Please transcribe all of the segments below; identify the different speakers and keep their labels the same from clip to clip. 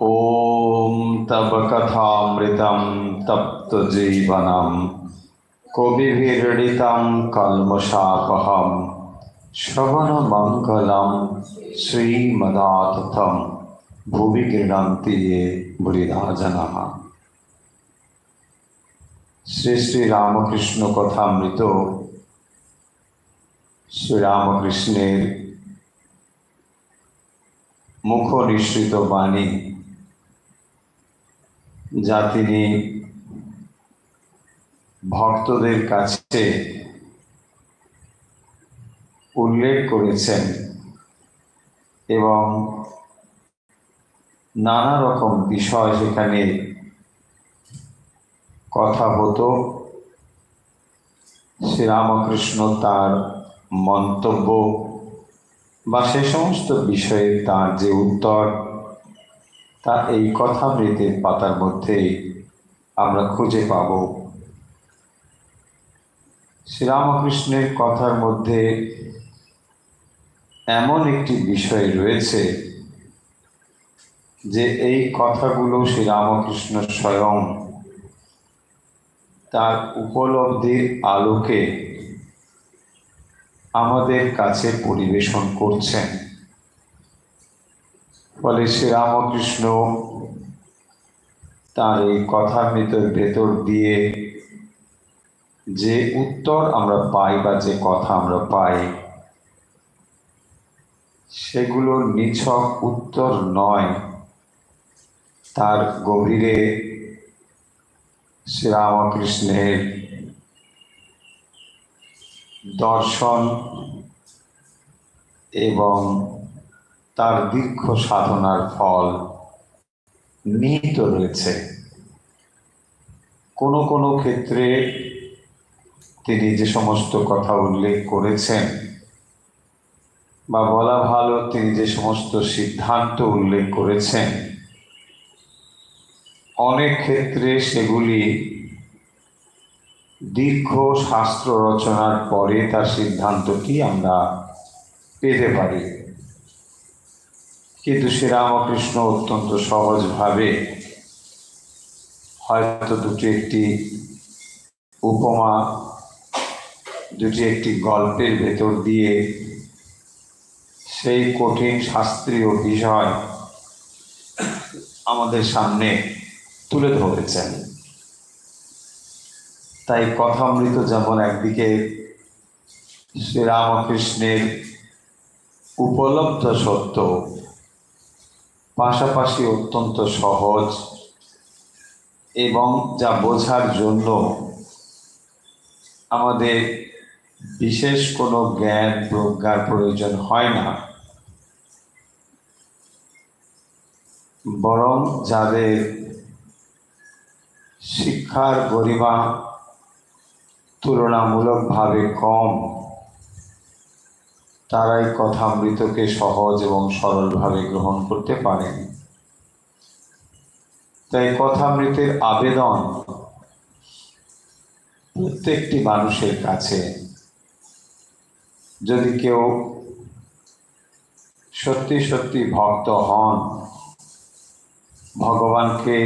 Speaker 1: ॐ तव कथामृतं तप्तजीवनं कविभिरीडितं कल्मषापहं श्रवणमङ्गलं श्रीमदाततं भुवि गृह्णन्ति ये बुरिधा जनाः। শ্রী শ্রী রামকৃষ্ণ কথামৃত। শ্রীরামকৃষ্ণের মুখ নিঃসৃত বাণী, যা তিনি ভক্তদের কাছে উল্লেখ করেছেন এবং নানা রকম বিষয় সেখানে কথা হতো। শ্রীরামকৃষ্ণ তার মন্তব্য বা সে সমস্ত বিষয়ে তার যে উত্তর, তা এই কথামৃতের পাতার মধ্যে আমরা খুঁজে পাব। শ্রীরামকৃষ্ণের কথার মধ্যে এমন একটি বিষয় রয়েছে যে এই কথাগুলো শ্রীরামকৃষ্ণ স্বয়ং তার উপলব্ধির আলোকে আমাদের কাছে পরিবেশন করছেন। ফলে শ্রীরামকৃষ্ণ তার এই কথামৃতের ভেতর দিয়ে যে উত্তর আমরা পাই বা যে কথা আমরা পাই, সেগুলো নিছক উত্তর নয়, তার গভীরে শ্রীরামকৃষ্ণের দর্শন এবং তার দীর্ঘ সাধনার ফল নিহিত রয়েছে। কোনো কোনো ক্ষেত্রে তিনি যে সমস্ত কথা উল্লেখ করেছেন, বা বলা ভালো তিনি যে সমস্ত সিদ্ধান্ত উল্লেখ করেছেন, অনেক ক্ষেত্রে সেগুলি দীর্ঘ শাস্ত্র রচনার পরে তার সিদ্ধান্তটি আমরা পেতে পারি। কিন্তু শ্রীরামকৃষ্ণ অত্যন্ত সহজভাবে হয়তো দুটি একটি উপমা, দুটি একটি গল্পের ভেতর দিয়ে সেই কঠিন শাস্ত্রীয় বিষয় আমাদের সামনে তুলে ধরেছেন। তাই কথামৃত যেমন একদিকে শ্রীরামকৃষ্ণের উপলব্ধ সত্য, পাশাপাশি অত্যন্ত সহজ এবং যা বোঝার জন্য আমাদের বিশেষ কোনো জ্ঞান প্রজ্ঞার প্রয়োজন হয় না, বরং যাদের শিক্ষার গরিমা তুলনামূলকভাবে কম, তারাই কথামৃতকে সহজ এবং সরলভাবে গ্রহণ করতে পারেন। তাই কথামৃতের আবেদন প্রত্যেকটি মানুষের কাছে, যদি কেউ সত্যি সত্যি ভক্ত হন, ভগবানকে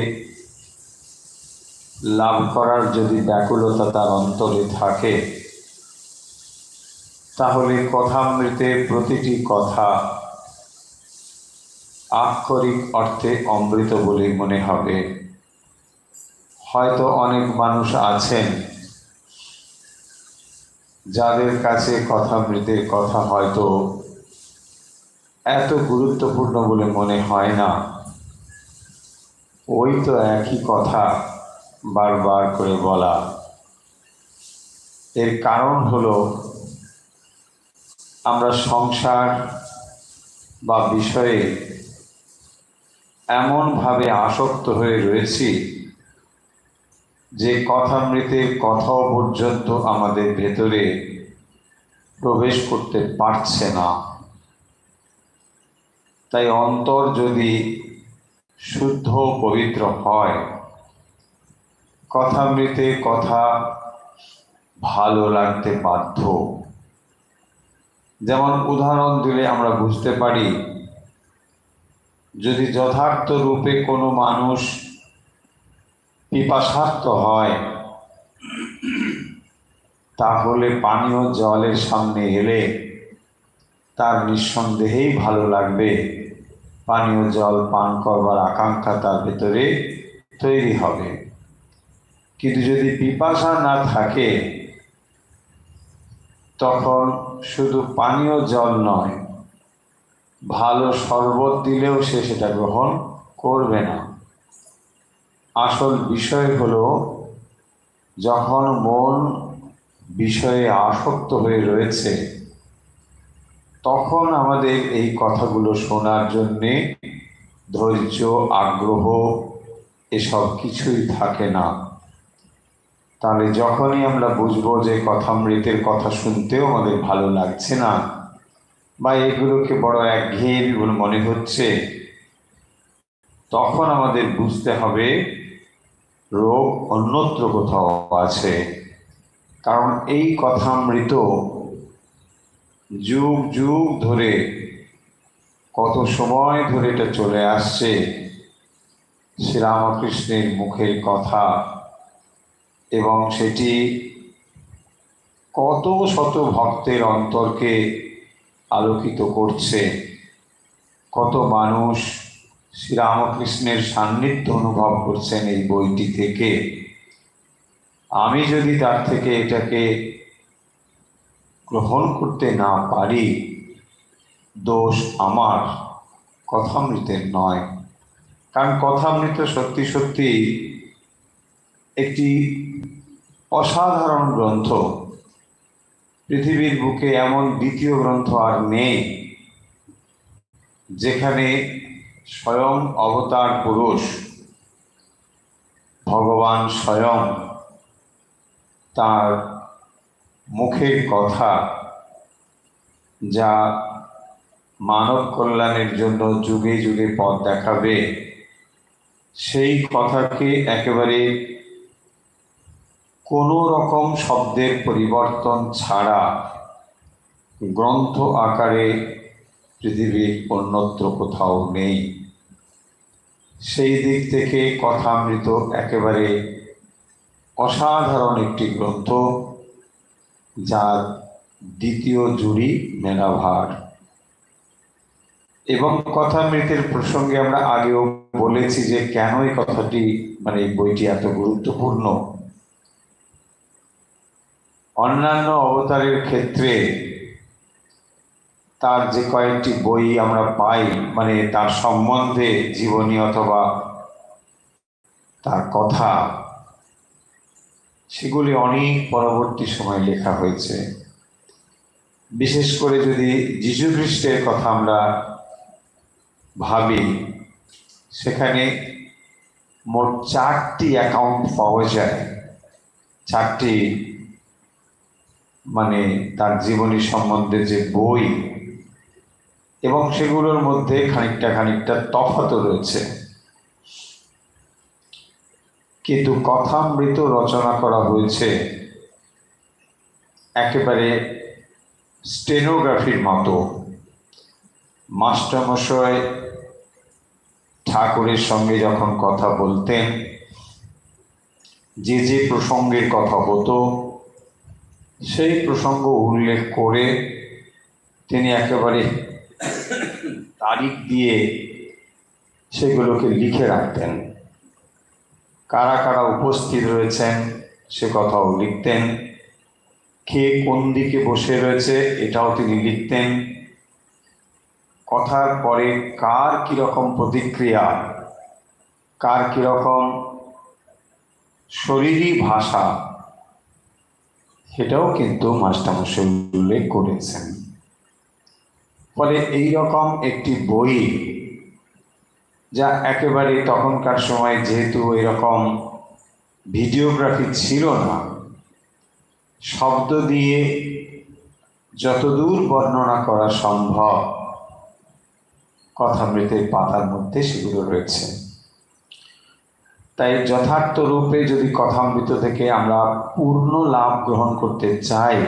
Speaker 1: লাভ করার যদি ব্যাকুলতা তার অন্তরে থাকে, তাহলে কথামৃতের প্রতিটি কথা আক্ষরিক অর্থে অমৃত বলে মনে হবে। হয়তো অনেক মানুষ আছেন যাদের কাছে কথামৃতের কথা হয়তো এত গুরুত্বপূর্ণ বলে মনে হয় না। ওই তো একই কথা বারবার করে বলা। এর কারণ হলো আমরা সংসার বা বিষয়ে এমনভাবে আসক্ত হয়ে রয়েছি যে কথামৃতের কথাও পর্যন্ত আমাদের ভেতরে প্রবেশ করতে পারছে না। তাই অন্তর যদি শুদ্ধ পবিত্র হয়, কথামৃতের কথা ভালো লাগতে বাধ্য। যেমন উদাহরণ দিলে আমরা বুঝতে পারি যদি যথার্থ রূপে কোনো মানুষ পিপাসার্ত হয়, তাহলে পানীয় জলের সামনে এলে তার নিঃসন্দেহেই ভালো লাগবে, পানীয় জল পান করবার আকাঙ্ক্ষা তার ভেতরে তৈরি হবে। কিন্তু যদি পিপাসা না থাকে, তখন শুধু পানীয় জল নয়, ভালো শরবত দিলেও সে সেটা গ্রহণ করবে না। আসল বিষয় হলো, যখন মন বিষয়ে আসক্ত হয়ে রয়েছে, তখন আমাদের এই কথাগুলো শোনার জন্যে ধৈর্য, আগ্রহ এসব কিছুই থাকে না। তাহলে যখনই আমরা বুঝবো যে কথামৃতের কথা শুনতেও আমাদের ভালো লাগছে না, বা এগুলোকে বড় একঘেয়েমি বলে মনে হচ্ছে, তখন আমাদের বুঝতে হবে রোগ অন্যত্র কোথাও আছে। কারণ এই কথামৃত যুগ যুগ ধরে, কত সময় ধরে এটা চলে আসছে, শ্রীরামকৃষ্ণের মুখের কথা, এবং সেটি কত শত ভক্তের অন্তরকে আলোকিত করছে। কত মানুষ শ্রীরামকৃষ্ণের সান্নিধ্য অনুভব করছেন এই বইটি থেকে। আমি যদি তার থেকে এটাকে গ্রহণ করতে না পারি, দোষ আমার, কথামৃতের নয়। কারণ কথামৃত সত্যি সত্যি একটি অসাধারণ গ্রন্থ। পৃথিবীর বুকে এমন দ্বিতীয় গ্রন্থ আর নেই যেখানে স্বয়ং অবতার পুরুষ ভগবান স্বয়ং তার মুখের কথা, যা মানব কল্যাণের জন্য যুগে যুগে পথ দেখাবে, সেই কথাকে একেবারে কোনো রকম শব্দের পরিবর্তন ছাড়া গ্রন্থ আকারে পৃথিবীর অন্যত্র কোথাও নেই। সেই দিক থেকে কথামৃত একেবারে অসাধারণ একটি গ্রন্থ, যার দ্বিতীয় জুড়ি মেলা ভার। এবং কথামৃতের প্রসঙ্গে আমরা আগেও বলেছি যে কেন এই কথাটি, এই বইটি এত গুরুত্বপূর্ণ। অন্যান্য অবতারের ক্ষেত্রে তার যে কয়েকটি বই আমরা পাই, তার সম্বন্ধে জীবনী অথবা তার কথা, সেগুলি অনেক পরবর্তী সময় লেখা হয়েছে। বিশেষ করে যদি যীশু খ্রিস্টের কথা আমরা ভাবি, সেখানে মোট 4টি অ্যাকাউন্ট পাওয়া যায়। 4টি তার জীবনী সম্বন্ধে যে বই, এবং সেগুলোর মধ্যে খানিকটা তফাৎ রয়েছে। কিন্তু কথামৃত রচনা করা হয়েছে একেবারে স্টেনোগ্রাফির মতো। মাস্টারমশাই ঠাকুরের সঙ্গে যখন কথা বলতেন, যে যে প্রসঙ্গের কথা হতো, সেই প্রসঙ্গ উল্লেখ করে তিনি একেবারে তারিখ দিয়ে সেগুলোকে লিখে রাখতেন। কারা কারা উপস্থিত রয়েছেন সে কথাও লিখতেন, কে কোন দিকে বসে রয়েছে এটাও তিনি লিখতেন। কথার পরে কার কীরকম প্রতিক্রিয়া, কার কীরকম শরীরী ভাষা, সেটাও কিন্তু মাস্টারমশাই উল্লেখ করেছেন। ফলে এইরকম একটি বই, যা একেবারে তখনকার সময় যেহেতু এরকম ভিডিওগ্রাফি ছিল না, শব্দ দিয়ে যতদূর বর্ণনা করা সম্ভব কথামৃতের পাতার মধ্যে সেগুলো রয়েছে। তাই যথার্থ রূপে যদি কথামৃত থেকে আমরা পূর্ণ লাভ গ্রহণ করতে চাই,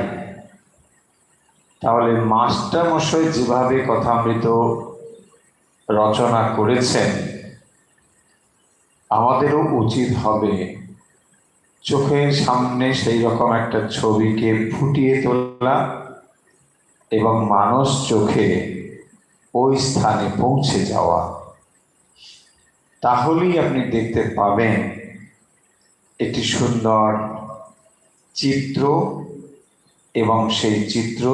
Speaker 1: তাহলে মাস্টারমশাই যেভাবে কথামৃত রচনা করেছেন, আমাদেরও উচিত হবে চোখের সামনে সেই রকম একটা ছবিকে ফুটিয়ে তোলা এবং মানুষ চোখে ওই স্থানে পৌঁছে যাওয়া। তাহলেই আপনি দেখতে পাবেন একটি সুন্দর চিত্র, এবং সেই চিত্র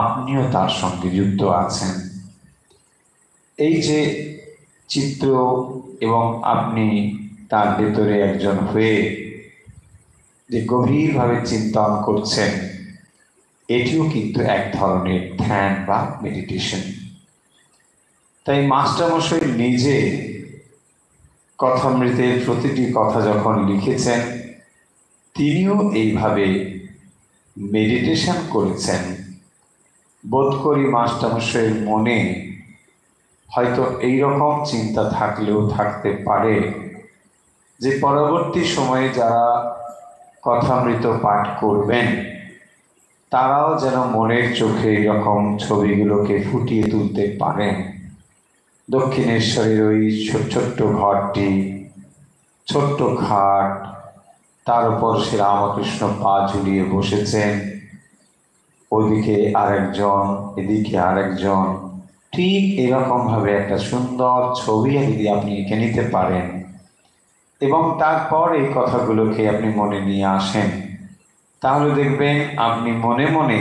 Speaker 1: আপনিও তার সঙ্গে যুক্ত আছেন। এই যে চিত্র এবং আপনি তার ভেতরে একজন হয়ে যে গভীরভাবে চিন্তন করছেন, এটিও কিন্তু এক ধরনের ধ্যান বা মেডিটেশন। তাই মাস্টারমশাই নিজে কথামৃতের প্রতিটি কথা যখন লিখেছেন, তিনিও এইভাবে মেডিটেশন করেছেন। বোধ করি মাস্টারমশাইয়ের মনে হয়তো এইরকম চিন্তা থাকলেও থাকতে পারে যে পরবর্তী সময়ে যারা কথামৃত পাঠ করবেন তারাও যেন মনের চোখে এরকম ছবিগুলোকে ফুটিয়ে তুলতে পারেন। দক্ষিণেশ্বরের ওই ছোট্ট ঘরটি, ছোট্ট খাট, তার উপর শ্রীরামকৃষ্ণ পা ঝুলিয়ে বসেছেন, ওইদিকে আরেকজন, এদিকে আরেকজন, ঠিক এরকম ভাবে একটা সুন্দর ছবি যদি আপনি এঁকে নিতে পারেন এবং তারপর এই কথাগুলোকে আপনি মনে নিয়ে আসেন, তাহলে দেখবেন আপনি মনে মনে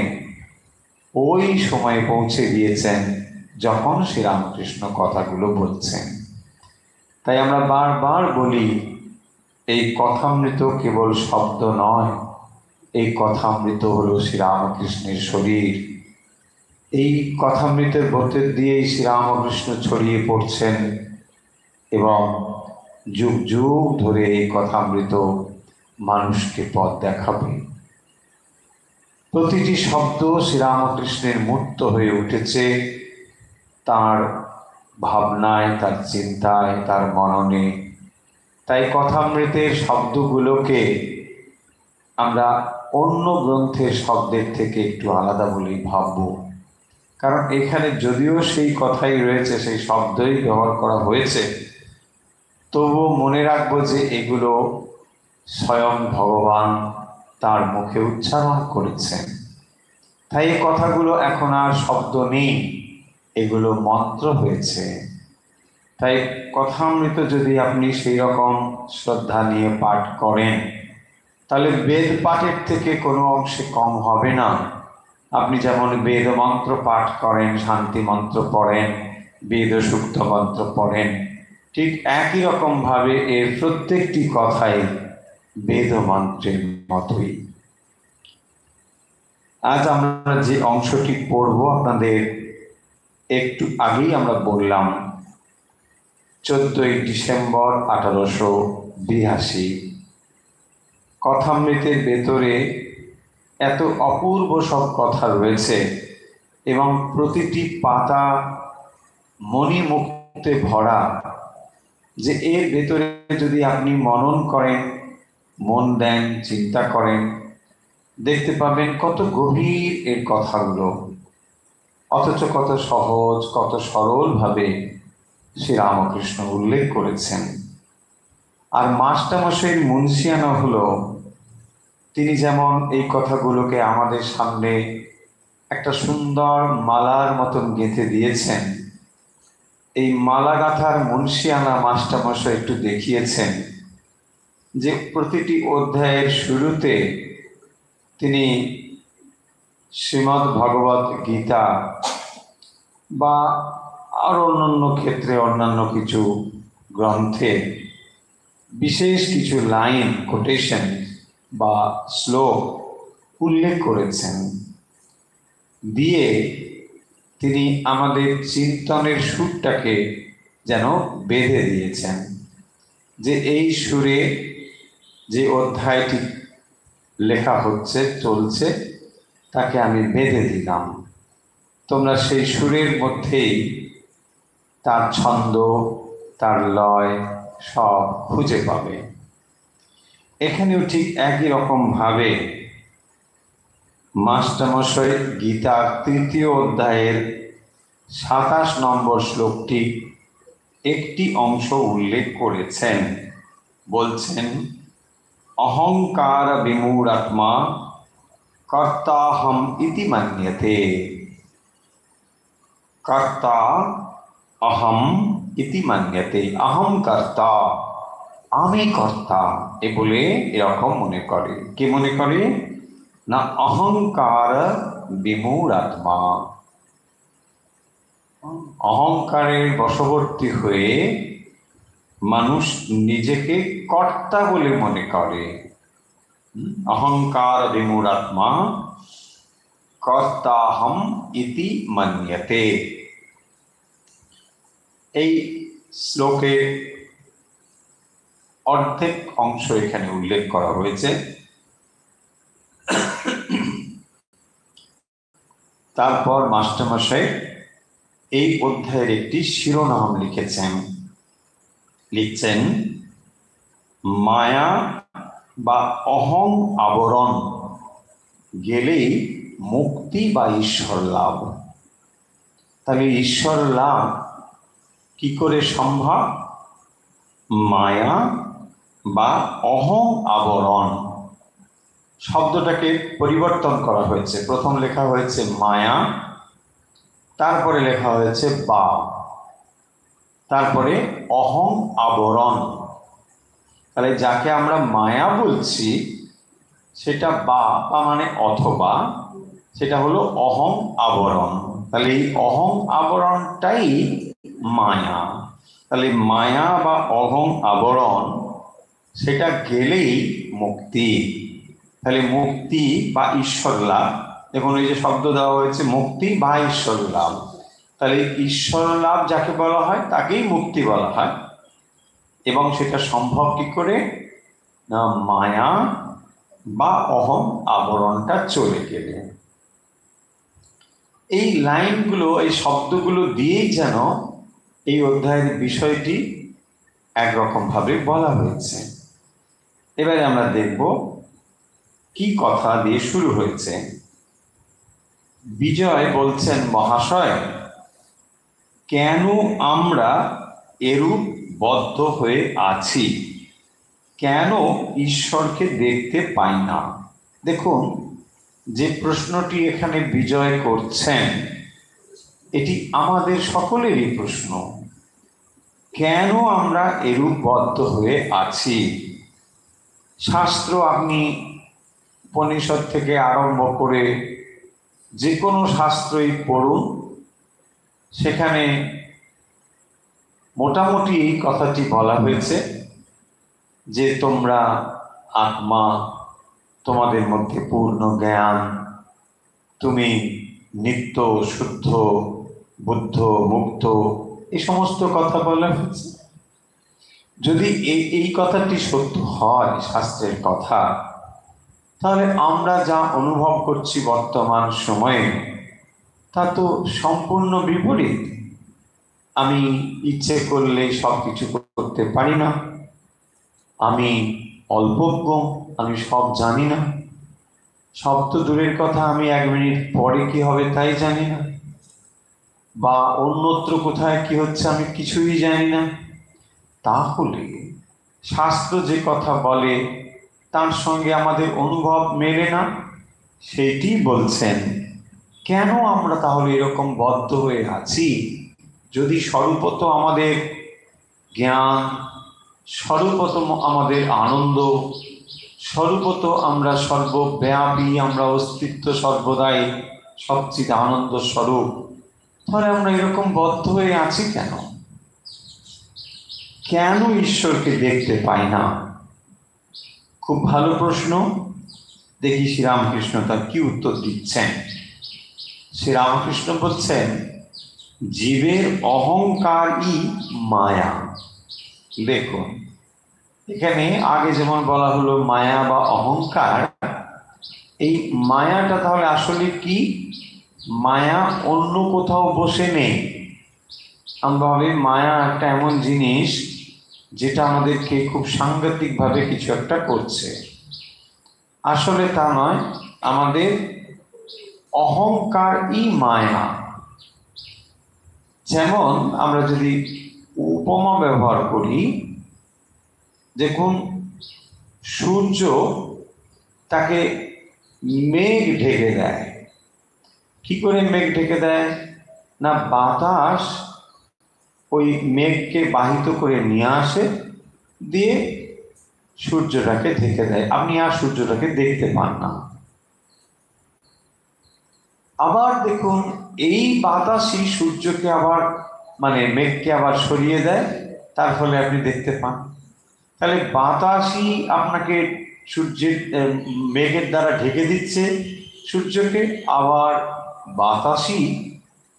Speaker 1: ওই সময়ে পৌঁছে গিয়েছেন যখন শ্রীরামকৃষ্ণ কথাগুলো বলছেন। তাই আমরা বারবার বলি, এই কথামৃত কেবল শব্দ নয়, এই কথামৃত হলো শ্রীরামকৃষ্ণের শরীর। এই কথামৃতের মধ্যে দিয়েই শ্রীরামকৃষ্ণ ছড়িয়ে পড়ছেন এবং যুগ যুগ ধরে এই কথামৃত মানুষকে পথ দেখাবে। প্রতিটি শব্দ শ্রীরামকৃষ্ণের মূর্ত হয়ে উঠেছে তার ভাবনায়, তার চিন্তায়, তার মননে। তাই কথামৃতের শব্দগুলোকে আমরা অন্য গ্রন্থের শব্দের থেকে একটু আলাদা বলেই ভাবব, কারণ এখানে যদিও সেই কথাই রয়েছে, সেই শব্দই ব্যবহার করা হয়েছে, তবুও মনে রাখবো যে এগুলো স্বয়ং ভগবান তার মুখে উচ্চারণ করেছেন। তাই এই কথাগুলো এখন আর শব্দ নেই, এগুলো মন্ত্র হয়েছে। তাই কথামৃত যদি আপনি সেই রকম শ্রদ্ধা নিয়ে পাঠ করেন, তাহলে বেদ পাঠের থেকে কোনো অংশে কম হবে না। আপনি যেমন বেদ মন্ত্র পাঠ করেন, শান্তি মন্ত্র পড়েন, বেদ সূক্ত মন্ত্র পড়েন, ঠিক একই রকমভাবে এর প্রত্যেকটি কথাই বেদ মন্ত্রের মতোই। আজ আমরা যে অংশটি পড়ব আপনাদের একটু আগেই আমরা বললাম, 14ই ডিসেম্বর 1882। কথামৃতের ভেতরে এত অপূর্ব সব কথা রয়েছে এবং প্রতিটি পাতা মণিমুক্তে ভরা, যে এর ভেতরে যদি আপনি মনন করেন, মন দেন, চিন্তা করেন, দেখতে পাবেন কত গভীর এর কথাগুলো, অথচ কত সহজ, কত সরলভাবে শ্রীরামকৃষ্ণ উল্লেখ করেছেন। আর মাস্টারমশাইয়ের মুন্সিয়ানা হলো, তিনি যেমন এই কথাগুলোকে আমাদের সামনে একটা সুন্দর মালার মতন গেঁথে দিয়েছেন, এই মালা গাঁথার মুন্সিয়ানা মাস্টারমশাই একটু দেখিয়েছেন যে প্রতিটি অধ্যায়ের শুরুতে তিনি শ্রীমদ্ ভগবত গীতা বা আরও অন্যান্য ক্ষেত্রে অন্যান্য কিছু গ্রন্থে বিশেষ কিছু লাইন, কোটেশন বা শ্লোক উল্লেখ করেছেন, দিয়ে তিনি আমাদের চিন্তনের সুরটাকে যেন বেঁধে দিয়েছেন, যে এই সুরে যে অধ্যায়টি লেখা হচ্ছে, চলছে, তাকে আমি বেঁধে দিলাম, তোমরা সেই সুরের মধ্যেই তার ছন্দ, তার লয় সব খুঁজে পাবে। এখানেও ঠিক একই রকমভাবে মাস্টারমশাই গীতার 3য় অধ্যায়ের 27 নম্বর শ্লোকটি একটি অংশ উল্লেখ করেছেন। বলছেন, অহংকার বিমূঢ়াত্মা কর্তাহম ইতি মান্যতে। কর্তা অহম ইতি মান্যতে, অহম কর্তা, আমি কর্তা এ বলে এরকম মনে করে। কে মনে করে? না অহংকার বিমূঢ়াত্মা, অহংকারের বশবর্তী হয়ে মানুষ নিজেকে কর্তা বলে মনে করে। অহংকার বিমূঢ়াত্মা কর্তাহম ইতি মান্যতে। এই শ্লোকের অর্ধেক অংশ এখানে উল্লেখ করা হয়েছে। তারপর মাস্টারমশাই এই অধ্যায়ের একটি শিরোনাম লিখছেন মায়া বা অহং আবরণ গেলেই মুক্তি বা ঈশ্বর লাভ। তাহলে ঈশ্বর লাভ কি করে সম্ভব? মায়া বা অহং আবরণ শব্দটাকে পরিবর্তন করা হয়েছে। প্রথম লেখা হয়েছে মায়া, তারপরে লেখা হয়েছে বা, তারপরে অহং আবরণ। তাহলে যাকে আমরা মায়া বলছি সেটা বা মানে অথবা, সেটা হলো অহং আবরণ। তাহলে এই অহং আবরণটাই মায়া। তাহলে মায়া বা অহং আবরণ সেটা গেলেই মুক্তি। তাহলে মুক্তি বা ঈশ্বর লাভ, দেখুন এই যে শব্দ দেওয়া হয়েছে মুক্তি বা ঈশ্বর লাভ। তাহলে ঈশ্বর লাভ যাকে বলা হয় তাকেই মুক্তি বলা হয়। এবং সেটা সম্ভব কি করে? না মায়া বা অহং আবরণটা চলে গেলে। এই লাইনগুলো, এই শব্দগুলো দিয়েই যেন এই অধ্যায়ের বিষয়টি একরকম ভাবে বলা হয়েছে। এবারে আমরা দেখব কি কথা দিয়ে শুরু হয়েছে। বিজয় বলছেন, মহাশয়, কেন আমরা এরূপ বদ্ধ হয়ে আছি? কেন ঈশ্বরকে দেখতে পাই না? দেখুন, যে প্রশ্নটি এখানে বিজয় করছেন এটি আমাদের সকলেরই প্রশ্ন। কেন আমরা এরূপ বদ্ধ হয়ে আছি? শাস্ত্র আপনি উপনিষদ থেকে আরম্ভ করে যে কোনো শাস্ত্রই পড়ুন, সেখানে মোটামুটি এই কথাটি বলা হয়েছে যে তোমরা আত্মা, তোমাদের মধ্যে পূর্ণ জ্ঞান, তুমি নিত্য, শুদ্ধ, বুদ্ধ, মুক্ত, এই সমস্ত কথা বলা হয়েছে। যদি এই কথাটি সত্য হয়, শাস্ত্রের কথা, তাহলে আমরা যা অনুভব করছি বর্তমান সময়ে তা তো সম্পূর্ণ বিপরীত। আমি ইচ্ছে করলে সব কিছু করতে পারি না, আমি অল্পজ্ঞ, আমি সব জানি না, সব তো দূরের কথা, আমি 1 মিনিট পরে কি হবে তাই জানি না, বা অন্যত্র কোথায় কি হচ্ছে আমি কিছুই জানি না। তাহলে শাস্ত্র যে কথা বলে তার সঙ্গে আমাদের অনুভব মেলে না। সেইটি বলছেন, কেন আমরা তাহলে এরকম বদ্ধ হয়ে আছি? যদি স্বরূপত আমাদের জ্ঞান, স্বরূপত আমাদের আনন্দ, স্বরূপত আমরা সর্বব্যাপী, আমরা অস্তিত্ব সর্বদাই সবচেয়ে আনন্দ স্বরূপ, তাহলে আমরা এরকম বদ্ধ হয়ে আছি কেন? কেন ঈশ্বরকে দেখতে পাই না? খুব ভালো প্রশ্ন। দেখি শ্রীরামকৃষ্ণ তার কি উত্তর দিচ্ছেন। শ্রীরামকৃষ্ণ বলছেন, জীবের অহংকারই মায়া। দেখুন, এখানে আগে যেমন বলা হলো মায়া বা অহংকার, এই মায়াটা তাহলে আসলে কি? মায়া অন্য কোথাও বসে নেই। আমরা ভাবি মায়া একটা এমন জিনিস যেটা আমাদেরকে খুব সাংঘাতিকভাবে কিছু একটা করছে। আসলে তা নয়, আমাদের অহংকারই মায়া। যেমন আমরা যদি উপমা ব্যবহার করি, দেখুন সূর্য তাকে মেঘ ঢেকে দেয়। কি করে মেঘ ঢেকে দেয়? না, বাতাস ওই মেঘকে বাহিত করে নিয়ে আসে, দিয়ে সূর্যটাকে ঢেকে দেয়। আপনি আর সূর্যটাকে দেখতে পান না। আবার দেখুন এই বাতাসই সূর্যকে আবার মেঘকে আবার সরিয়ে দেয়, তার ফলে আপনি দেখতে পান। তাহলে বাতাসই আপনাকে সূর্যের মেঘের দ্বারা ঢেকে দিচ্ছে সূর্যকে, আবার বাতাসই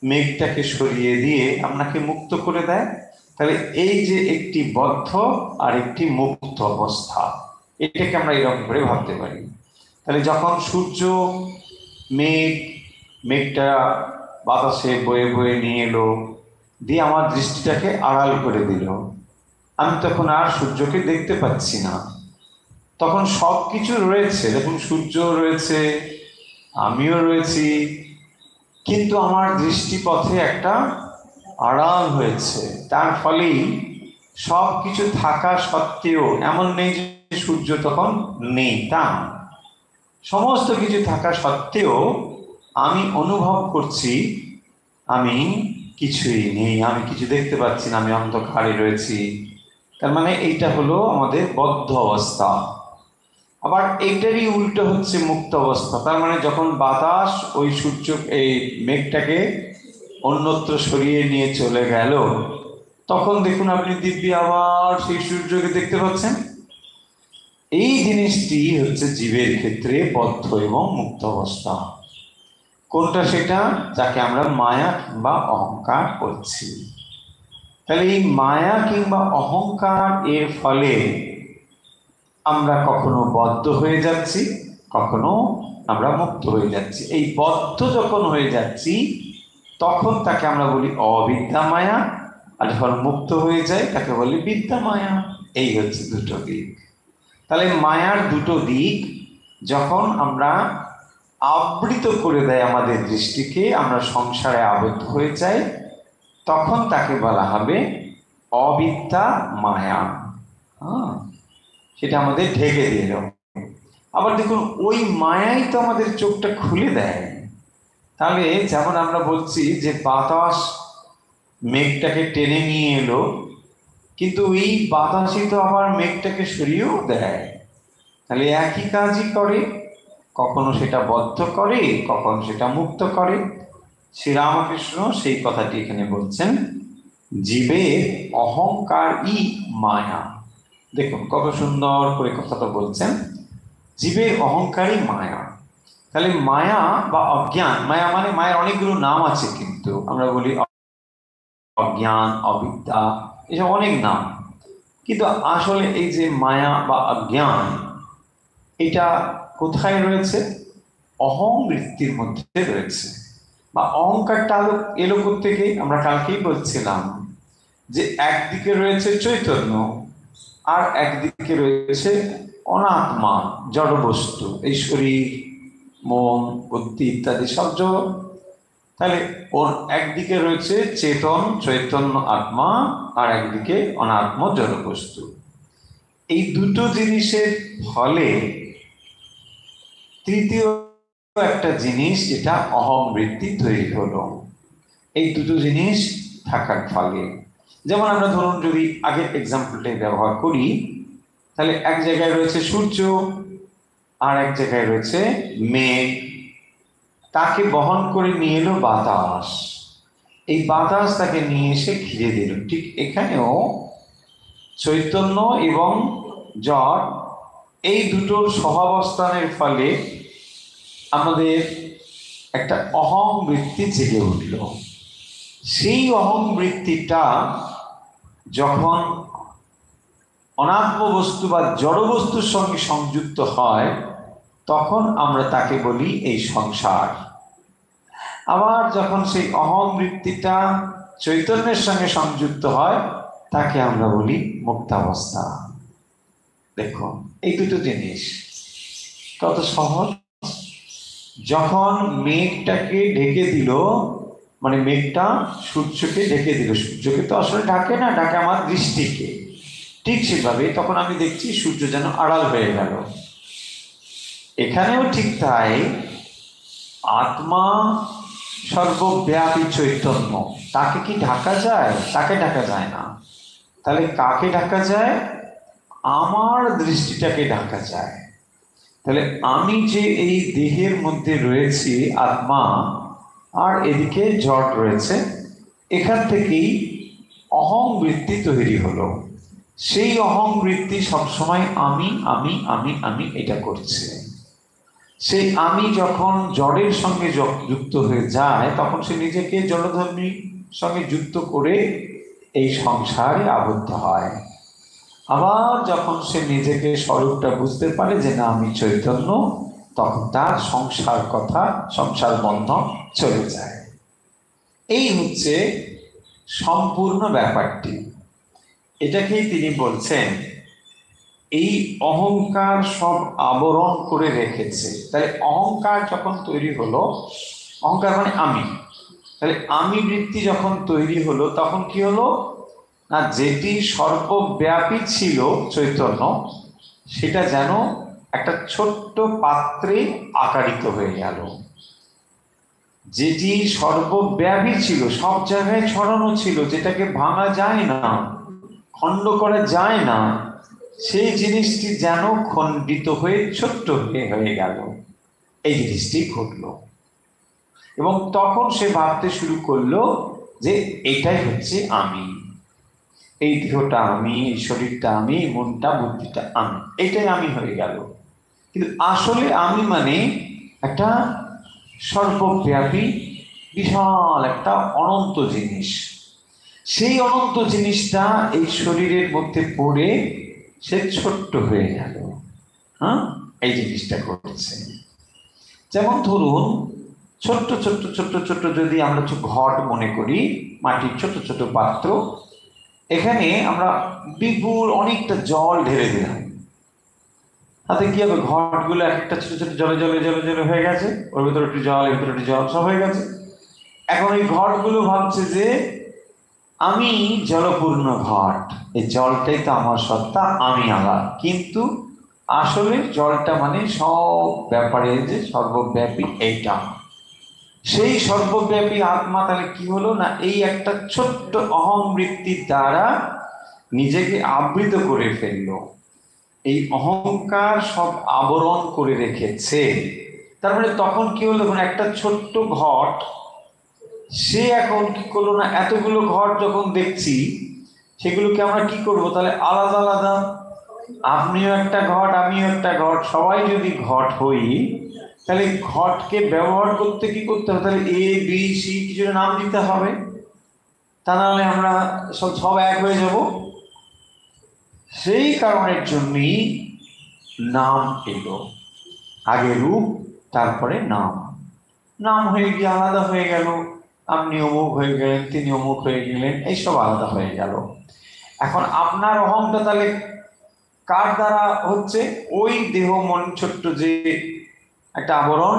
Speaker 1: মেঘটাকে সরিয়ে দিয়ে আপনাকে মুক্ত করে দেয়। তাহলে এই যে একটি বদ্ধ আর একটি মুক্ত অবস্থা, এটাকে আমরা এরকম করে ভাবতে পারি। তাহলে যখন সূর্য মেঘটা বাতাসে বয়ে বয়ে নিয়ে এলো, দিয়ে আমার দৃষ্টিটাকে আড়াল করে দিল, আমি তখন আর সূর্যকে দেখতে পাচ্ছি না। তখন সব কিছু রয়েছে, দেখুন সূর্য রয়েছে, আমিও রয়েছি, কিন্তু আমার দৃষ্টিপথে একটা আড়াল হয়েছে। তার ফলেই সব কিছু থাকা সত্ত্বেও এমন নেই যে সূর্য তখন নেই, তা সমস্ত কিছু থাকা সত্ত্বেও আমি অনুভব করছি আমি কিছুই নেই, আমি কিছু দেখতে পাচ্ছি না, আমি অন্ধকারে রয়েছি। তার মানে এইটা হলো আমাদের বদ্ধ অবস্থা। আবার এইটারই উল্টো হচ্ছে মুক্ত অবস্থা। তার মানে যখন বাতাস ওই সূর্য এই মেঘটাকে অন্যত্র সরিয়ে নিয়ে চলে গেল, তখন দেখুন আপনি দিব্যি আবার সেই সূর্যকে দেখতে পাচ্ছেন। এই জিনিসটি হচ্ছে জীবের ক্ষেত্রে বদ্ধ এবং মুক্ত অবস্থা। কোনটা সেটা? যাকে আমরা মায়া কিংবা অহংকার করছি। তাহলে এই মায়া কিংবা অহংকার এর ফলে আমরা কখনো বদ্ধ হয়ে যাচ্ছি, কখনো আমরা মুক্ত হয়ে যাচ্ছি। এই বদ্ধ যখন হয়ে যাচ্ছি তখন তাকে আমরা বলি অবিদ্যা মায়া, আর যখন মুক্ত হয়ে যায় তাকে বলি বিদ্যা মায়া। এই হচ্ছে দুটো দিক। তাহলে মায়ার দুটো দিক যখন আমরা আবৃত করে দেয় আমাদের দৃষ্টিকে, আমরা সংসারে আবদ্ধ হয়ে যাই, তখন তাকে বলা হবে অবিদ্যা মায়া। সেটা আমাদের ঢেকে দিল। আবার দেখুন ওই মায়াই তো আমাদের চোখটা খুলে দেয়। তাহলে যেমন আমরা বলছি যে বাতাস মেঘটাকে টেনে নিয়ে এলো, কিন্তু এই বাতাসই তো আবার মেঘটাকে সরিয়েও দেয়। তাহলে একই কাজই করে, কখনো সেটা বদ্ধ করে, কখনো সেটা মুক্ত করে। শ্রীরামকৃষ্ণ সেই কথাটি এখানে বলছেন, জীবের অহংকারই মায়া। দেখুন কত সুন্দর করে কথাটা বলছেন, জীবের অহংকারই মায়া। তাহলে মায়া বা অজ্ঞান, মায়া মানে মায়ের অনেকগুলো নাম আছে, কিন্তু আমরা বলি অজ্ঞান, অবিদ্যা, এসব অনেক নাম। কিন্তু আসলে এই যে মায়া বা অজ্ঞান, এটা কোথায় রয়েছে? অহং বৃত্তির মধ্যে রয়েছে। বা অহংকারটা এলো থেকে আমরা কালকেই বলছিলাম যে একদিকে রয়েছে চৈতন্য, আর একদিকে রয়েছে অনাত্মা, জড় বস্তু, এই শরীর, মন, বুদ্ধি ইত্যাদি সব জড়। তাহলে ওর একদিকে রয়েছে চেতন চৈতন্য আত্মা, আর একদিকে অনাত্ম জড় বস্তু। এই দুটো জিনিসের ফলে তৃতীয় একটা জিনিস, যেটা অহং বৃত্তি তৈরি হলো। এই দুটো জিনিস থাকার ফলে, যেমন আমরা ধরুন যদি আগের এক্সাম্পলটাই ব্যবহার করি, তাহলে এক জায়গায় রয়েছে সূর্য, আর এক জায়গায় রয়েছে মেঘ। তাকে বহন করে নিয়ে এলো বাতাস, এই বাতাস তাকে নিয়ে এসে ঘিরে দিল। ঠিক এখানেও চৈতন্য এবং জড়, এই দুটোর সহাবস্থানের ফলে আমাদের একটা অহং বৃত্তি জেগে উঠল। সেই অহং বৃত্তিটা যখন অনাত্ম বস্তু বা জড় বস্তুর সঙ্গে সংযুক্ত হয়, তখন আমরা তাকে বলি এই সংসার। আবার যখন সেই অহং বৃত্তিটা চৈতন্যের সঙ্গে সংযুক্ত হয়, তাকে আমরা বলি মুক্তাবস্থা। দেখুন এই দুটো জিনিস কত সহজ। যখন মেঘটাকে ঢেকে দিল, মানে মেঘটা সূর্যকে ঢেকে দিল, সূর্যকে তো আসলে ঢাকে না, ঢাকে আমার দৃষ্টিকে। ঠিক সেভাবে তখন আমি দেখছি সূর্য যেন আড়াল হয়ে গেল। এখানেও ঠিক তাই, আত্মা সর্বব্যাপী চৈতন্য, তাকে কি ঢাকা যায়? তাকে ঢাকা যায় না। তাহলে কাকে ঢাকা যায়? আমার দৃষ্টিটাকে ঢাকা যায়। তাহলে আমি যে এই দেহের মধ্যে রয়েছি আত্মা, আর এদিকে জড় রয়েছে, এখান থেকেই অহং বৃত্তি তৈরি হলো। সেই অহং বৃত্তি সবসময় আমি আমি আমি আমি এটা করছে। সেই আমি যখন জড়ের সঙ্গে যুক্ত হয়ে যায়, তখন সে নিজেকে জড়ধর্মীর সঙ্গে যুক্ত করে এই সংসারে আবদ্ধ হয়। আবার যখন সে নিজেকে স্বরূপটা বুঝতে পারে যে না আমি চৈতন্য, তখন তার সংসার কথা, সংসার বন্ধন চলে যায়। এই হচ্ছে সম্পূর্ণ ব্যাপারটি। এটাকেই তিনি বলছেন এই অহংকার সব আবরণ করে রেখেছে। তাহলে অহংকার যখন তৈরি হলো, অহংকার মানে আমি, তাহলে আমি বৃত্তি যখন তৈরি হলো, তখন কি হলো না, যেটি সর্বব্যাপী ছিল চৈতন্য, সেটা যেন একটা ছোট্ট পাত্রে আকারিত হয়ে গেল। যেটি সর্বব্যাপী ছিল, সব জায়গায় ছড়ানো ছিল, যেটাকে ভাঙা যায় না, খণ্ড করা যায় না, সেই জিনিসটি যেন খণ্ডিত হয়ে ছোট্ট হয়ে গেল। এই জিনিসটি ঘটল। এবং তখন সে ভাবতে শুরু করলো যে এটাই হচ্ছে আমি, এই দেহটা আমি, এই শরীরটা আমি, মনটা বুদ্ধিটা আমি, এটাই আমি হয়ে গেল। কিন্তু আসলে আমি মানে একটা সর্বব্যাপী বিশাল একটা অনন্ত জিনিস। সেই অনন্ত জিনিসটা এই শরীরের মধ্যে পড়ে সে ছোট্ট হয়ে গেল। হ্যাঁ, এই জিনিসটা ঘটছে। যেমন ধরুন ছোট্ট ছোট্ট ছোট্ট ছোট্ট যদি আমরা ঘট মনে করি, মাটির ছোট ছোট পাত্র, এখানে আমরা বিপুল অনেকটা জল ঢেলে দিলাম, তাতে কি হবে? ঘটগুলো এক একটা ছোট ছোট জলে জলে জলে জলে হয়ে গেছে, ওর ভিতরে একটু জল, এর ভিতরে একটু জল, সব হয়ে গেছে। এখন এই ঘটগুলো ভাবছে যে আমি জলপূর্ণ ঘট, এই জলটাই তো আমার সত্তা, আমি আলাদা। কিন্তু আসলে জলটা মানে সব ব্যাপারে যে সর্বব্যাপী, এইটা সেই সর্বব্যাপী আত্মা। তাহলে কি হলো না, এই একটা ছোট্ট অহং বৃত্তির দ্বারা নিজেকে আবৃত করে ফেললো। এই অহংকার সব আবরণ করে রেখেছে। তারপরে তখন কি হলো, একটা ছোট্ট ঘট, সে এখন কি করলো না, এতগুলো ঘট যখন দেখছি, সেগুলোকে আমরা কি করব? তাহলে আলাদা আলাদা, আপনিও একটা ঘট, আমিও একটা ঘট, সবাই যদি ঘট হই, তাহলে ঘটকে ব্যবহার করতে কি করতে হবে? তাহলে এ বি সি কিছু নাম দিতে হবে, তা নাহলে আমরা সব এক হয়ে যাব। সেই কারণের জন্যই নাম এলো। আগে রূপ, তারপরে নাম। নাম হয়ে গিয়ে আলাদা হয়ে গেল, আপনি অমুক হয়ে গেলেন, তিনি অমুক হয়ে গেলেন, এইসব আলাদা হয়ে গেল। এখন আপনার অহংটা তাহলে কার দ্বারা হচ্ছে? ওই দেহ মন ছোট্ট যে একটা আবরণ,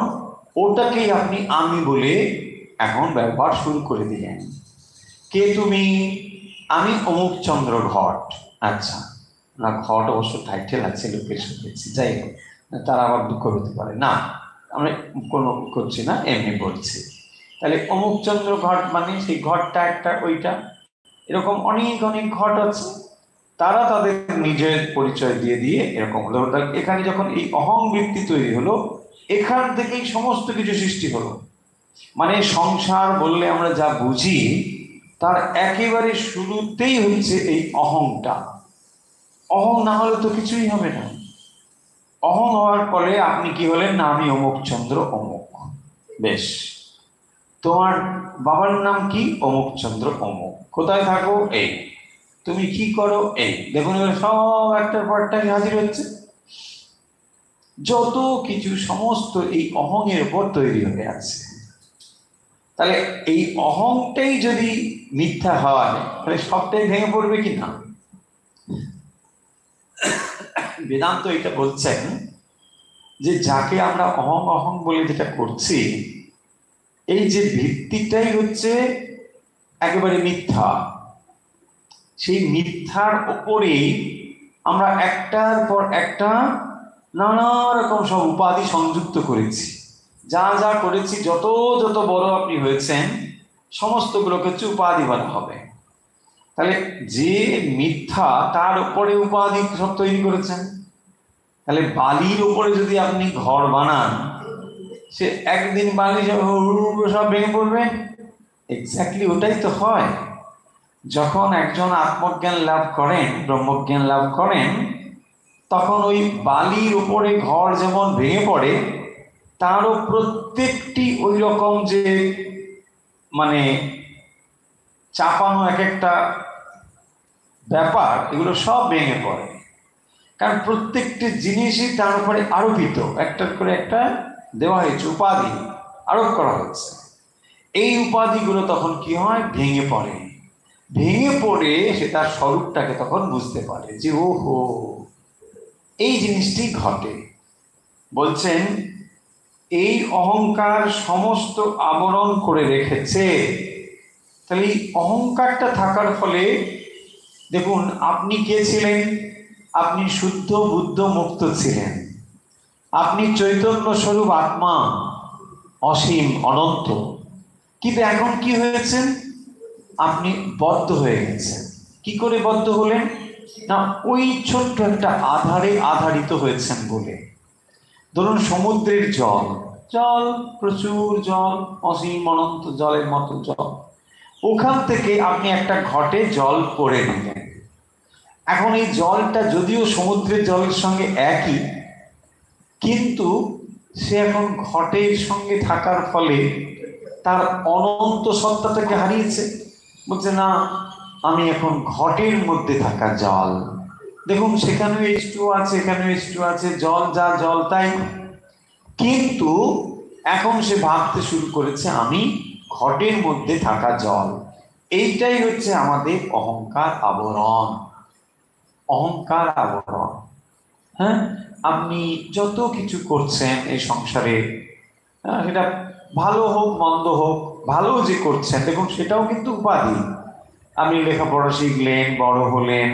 Speaker 1: ওটাকেই আপনি আমি বলে এখন ব্যবহার শুরু করে দিলেন। কে তুমি? আমি অমুক চন্দ্র ঘট। আচ্ছা, না ঘট অবশ্য টাইটেল আছে, লোকের শুনেছি, যাই হোক, তারা আবার দুঃখ হতে পারে না, আমরা কোনো করছি না, এমনি বলছি। তাহলে অমুক চন্দ্র ঘট মানে সেই ঘটটা একটা, ওইটা এরকম অনেক অনেক ঘট আছে, তারা তাদের নিজের পরিচয় দিয়ে দিয়ে এরকম হলো। এখানে যখন এই অহং বৃত্তি তৈরি হলো, এখান থেকেই সমস্ত কিছু সৃষ্টি হলো। মানে সংসার বললে আমরা যা বুঝি, তার একেবারে শুরুতেই হচ্ছে এই অহংটা। অহং না হলে তো কিছুই হবে না। অহং হওয়ার পরে আপনি কি হলেন না, আমি অমুক চন্দ্র অমুক। বেশ, তোমার বাবার নাম কি? অমুক চন্দ্র অমুক। কোথায় থাকো? এই। তুমি কি করো? এই। দেখুন সব একটার পর একটা হাজির হচ্ছে। যত কিছু সমস্ত এই অহং এর উপর তৈরি হয়ে আছে। তাহলে এই অহংটাই যদি মিথ্যা হয়, তাহলে সবটাই ভেঙে পড়বে কি না? বেদান্ত এটা বলছেন যে যাকে আমরা অহং অহং বলে যেটা করছি, এই যে ভিত্তিটাই হচ্ছে একেবারে মিথ্যা। সেই মিথ্যার ওপরেই আমরা একটার পর একটা নানা রকম সব উপাধি সংযুক্ত করেছি। যা যা করেছি, যত যত বড় আপনি হয়েছেন, সমস্তগুলোকে হচ্ছে উপাধি বলা হবে। তাহলে যে মিথ্যা, তার উপরে উপাধি সব তৈরি করেছেন। তাহলে বালির উপরে যদি আপনি ঘর বানান, সে একদিন বালি সব ভেঙে পড়বে। এক্স্যাক্টলি ওটাই তো হয়। যখন একজন আত্মজ্ঞান লাভ করেন, ব্রহ্মজ্ঞান লাভ করেন, তখন ওই বালির উপরে ঘর যেমন ভেঙে পড়ে, তারও প্রত্যেকটি ওই রকম যে মানে চাপানো এক একটা ব্যাপার, এগুলো সব ভেঙে পড়ে। কারণ প্রত্যেকটি জিনিসই তার উপরে আরোপিত, একটার করে একটা দেওয়া হয়েছে, উপাধি আরোপ করা হয়েছে। এই উপাধিগুলো তখন কি হয়, ভেঙে পড়ে। ভেঙে পড়ে সে তার স্বরূপটাকে তখন বুঝতে পারে যে ওহো, এই জিনিসটি ঘটে। বলছেন এই অহংকার সমস্ত আবরণ করে রেখেছে। তাহলে এই অহংকারটা থাকার ফলে দেখুন, আপনি কে ছিলেন? আপনি শুদ্ধ বুদ্ধ মুক্ত ছিলেন। আপনি চৈতন্য স্বরূপ আত্মা, অসীম অনন্ত। কিন্তু এখন কি হয়েছেন? আপনি বদ্ধ হয়ে গেছেন। কি করে বদ্ধ হলেন? না, ওই ছোট্ট একটা আধারে আধারিত হয়েছেন বলে। ধরুন সমুদ্রের জল, জল প্রচুর জল, অসীম অনন্ত জলের মতো জল, ওখান থেকে আপনি একটা ঘটে জল করে নিলেন। এখন এই জলটা যদিও সমুদ্রের জলের সঙ্গে একই, কিন্তু সে এখন ঘটের সঙ্গে থাকার ফলে তার অনন্ত সত্তাটাকে হারিয়েছে। বলছে না, আমি এখন ঘটের মধ্যে থাকা জল। দেখুন সেখানেও H2O আছে, এখানেও H2O আছে, জল যা জল তাই। কিন্তু এখন সে ভাবতে শুরু করেছে আমি ঘটের মধ্যে থাকা জল। এইটাই হচ্ছে আমাদের অহংকার আবরণ। অহংকার আবরণ। হ্যাঁ, আপনি যত কিছু করছেন এই সংসারে, সেটা ভালো হোক মন্দ হোক, ভালো যে করছেন দেখুন সেটাও কিন্তু উপাধি। আপনি লেখাপড়া শিখলেন, বড় হলেন,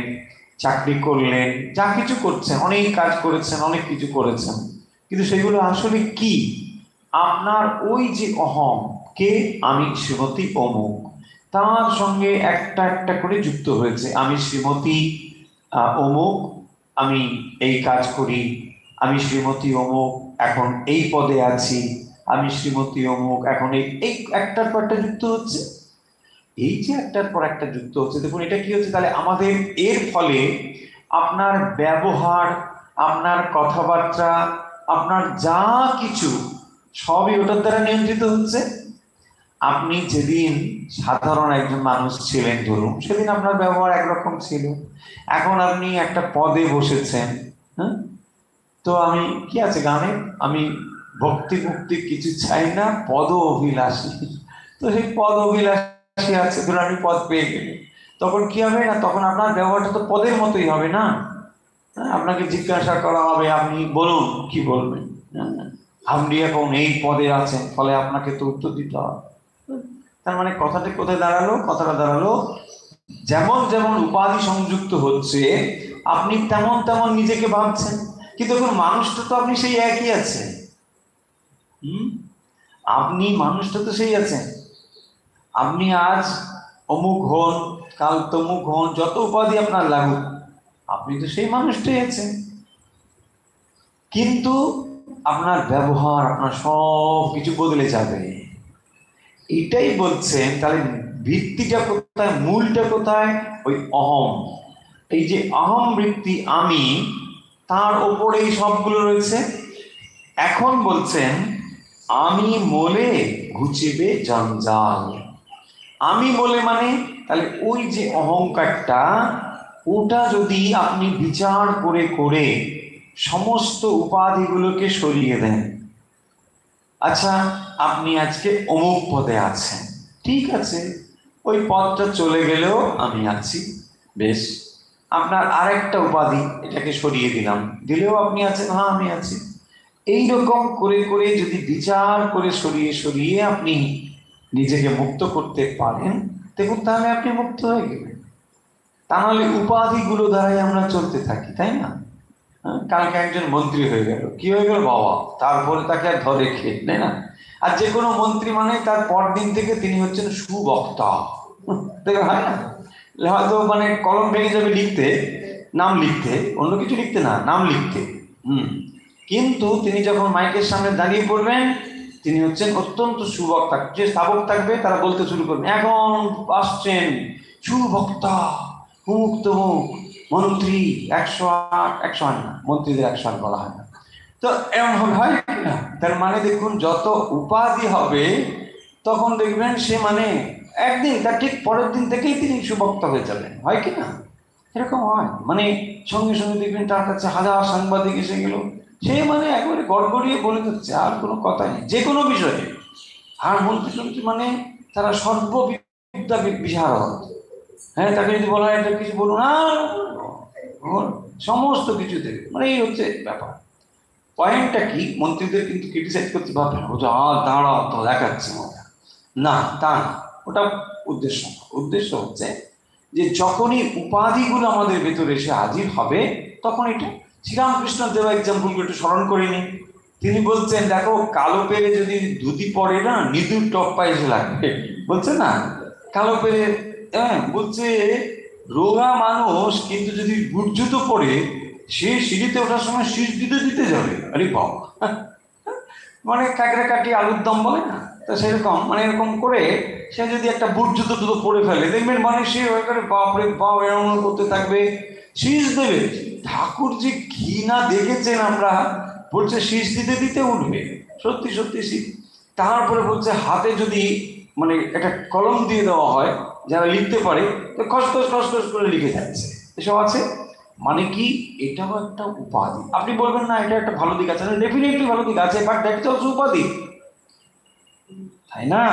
Speaker 1: চাকরি করলেন, যা কিছু করছেন, অনেক কাজ করেছেন, অনেক কিছু করেছেন, কিন্তু সেগুলো আসলে কি? আপনার ওই যে অহং, কে আমি শ্রীমতী অমুক, তার সঙ্গে একটা একটা করে যুক্ত হয়েছে। আমি শ্রীমতী অমুক, আমি এই কাজ করি। আমি শ্রীমতী অমুক, এখন এই পদে আছি। আমি শ্রীমতী অমুক, এখন এই এই একটার পর একটা যুক্ত হচ্ছে। এই যে একটার পর একটা যুক্ত হচ্ছে, দেখুন এটা কি হচ্ছে? তাহলে আমাদের এর ফলে আপনার ব্যবহার, আপনার কথাবার্তা, আপনার যা কিছু সবই ওটার দ্বারা নিয়ন্ত্রিত হচ্ছে। আপনি যেদিন সাধারণ একজন মানুষ ছিলেন, ধরুন সেদিন আপনার ব্যবহার একরকম ছিল। এখন আপনি একটা পদে বসেছেন, হ্যাঁ, তো আমি কি আছে গানে, আমি ভক্তি মুক্তি কিছু চাই না, পদ অভিলাষী। তো সেই পদ অভিলাষী আছে, ধরুন আমি পদ পেয়ে গেলি, তখন কি হবে না, তখন আপনার ব্যবহারটা তো পদের মতোই হবে না। হ্যাঁ, আপনাকে জিজ্ঞাসা করা হবে, আপনি বলুন কি বলবেন। হ্যাঁ, আপনি এখন এই পদে আছেন, ফলে আপনাকে তো উত্তর দিতে হবে। তার মানে কথাটা কোথায় দাঁড়ালো? কথাটা দাঁড়ালো, যেমন যেমন উপাধি সংযুক্ত হচ্ছে, আপনি তেমন তেমন নিজেকে ভাবছেন। কিন্তু এখন মানুষটা তো আপনি সেই একই আছেন। আপনি মানুষটা তো সেই আছেন। আপনি আজ অমুক হন, কাল তমুক হন, যত উপাধি আপনার লাগুক, আপনি তো সেই মানুষটাই আছেন। কিন্তু আপনার ব্যবহার, আপনার সব কিছু বদলে যাবে। এটাই বলছেন। তাহলে ভিত্তিটা কোথায়, মূলটা কোথায়? ওই অহম। এই যে অহম বৃত্তি, আমি, তার ওপরেই সবগুলো রয়েছে। এখন বলছেন আমি মোলে ঘুচিবে জঞ্জাল। আমি বলে মানে, তাহলে ওই যে অহংকারটা, ওটা যদি আপনি বিচার করে করে সমস্ত উপাধিগুলোকে সরিয়ে দেন। আচ্ছা, আপনি আজকে অমুক পদে আছেন, ঠিক আছে, ওই পদটা চলে গেলেও আমি আছি, বেশ। আপনার আরেকটা উপাধি, এটাকে সরিয়ে দিলাম, দিলেও আপনি আছেন, হ্যাঁ আমি আছি। এইরকম করে করে যদি বিচার করে সরিয়ে সরিয়ে আপনি নিজেকে মুক্ত করতে পারেন, দেখুন তাহলে আপনি মুক্ত হয়ে গেলেন। তা নাহলে উপাধিগুলো দ্বারাই আমরা চলতে থাকি, তাই না? কালকে একজন মন্ত্রী হয়ে গেল, কি হয়ে গেল বাবা, তারপরে তাকে আর ধরে খেয়ে, তাই না? আর যে কোনো মন্ত্রী মানে তার পরদিন থেকে তিনি হচ্ছেন সুবক্তা। দেখে হয় না, হয়তো মানে কলম ভেঙে যাবে লিখতে, নাম লিখতে, অন্য কিছু লিখতে না, নাম লিখতে। কিন্তু তিনি যখন মাইকের সামনে দাঁড়িয়ে পড়বেন, তিনি হচ্ছেন অত্যন্ত সুবক্তা। যে স্থাপক থাকবে তারা বলতে শুরু করবে, এখন আসছেন সুবক্তা মুখ তমুক মন্ত্রী 108, 108 না, মন্ত্রীদের 108 বলা হয় না। তো এমন হয় না? তার মানে দেখুন, যত উপাধি হবে তখন দেখবেন সে মানে একদিন তার ঠিক পরের দিন থেকেই তিনি সুবক্তা হয়ে যাবেন, হয় কি না? এরকম হয়, মানে সঙ্গে সঙ্গে দেখবেন তার কাছে হাজার সাংবাদিক এসে গেল, সে মানে একবারে গড়গড়িয়ে বলে যাচ্ছে, আর কোনো কথা নেই যে কোনো বিষয়ে। আর মন্ত্রী টন্ত্রী মানে তারা সর্ববিদ্যা বিশারদ। হ্যাঁ, তাকে যদি বলা হয় এটা কিছু বলুন, আর সমস্ত কিছু দেবে, মানে এই হচ্ছে ব্যাপার। পয়েন্টটা কি, মন্ত্রীদের কিন্তু ক্রিটিসাইজ করতে পারবে না, বলছে দাঁড়া তো দেখাচ্ছে মজা, না তা না, ওটা উদ্দেশ্য না। উদ্দেশ্য হচ্ছে যে যখনই উপাধিগুলো আমাদের ভেতরে এসে হাজির হবে, তখন এটা শ্রীরামকৃষ্ণ দেওয়া এক্সাম্পলগুলো একটু স্মরণ করে নিন। তিনি বলছেন, দেখো কালো পেরে যদি ধুতি পরে না, নিদুর টপ পায়ে এসে লাগবে, বলছে না কালো পেরে। হ্যাঁ, বলছে রোগা মানুষ কিন্তু যদি বুট জুতো পরে, সে সিঁড়িতে ওঠার সময় শীষ দিতে দিতে যাবে, আরে বাবা, মানে কাকড়া কাটি আলুর দম বলে না, তো সেরকম মানে এরকম করে সে যদি একটা বুট জুতো টুতো পরে ফেলে, দেখবেন মানে সে বাপরে বাপ এরকম করতে থাকবে, শীষ দেবে। ঠাকুর যে কি না দেখেছেন আমরা, বলছে শীষ দিতে দিতে উঠবে, সত্যি সত্যি শীষ। তারপরে বলছে হাতে যদি মানে একটা কলম দিয়ে দেওয়া হয়, যারা লিখতে পারে, তো খসখস খসখস করে লিখে যাচ্ছে, এসব আছে। মানে কি, এটাও একটা উপাধি। আপনি বলবেন না এটা একটা ভালো দিক আছে, ডেফিনেটলি ভালো দিক আছে, বাট দ্যাট ইজ অলসো উপাধি, তাই না?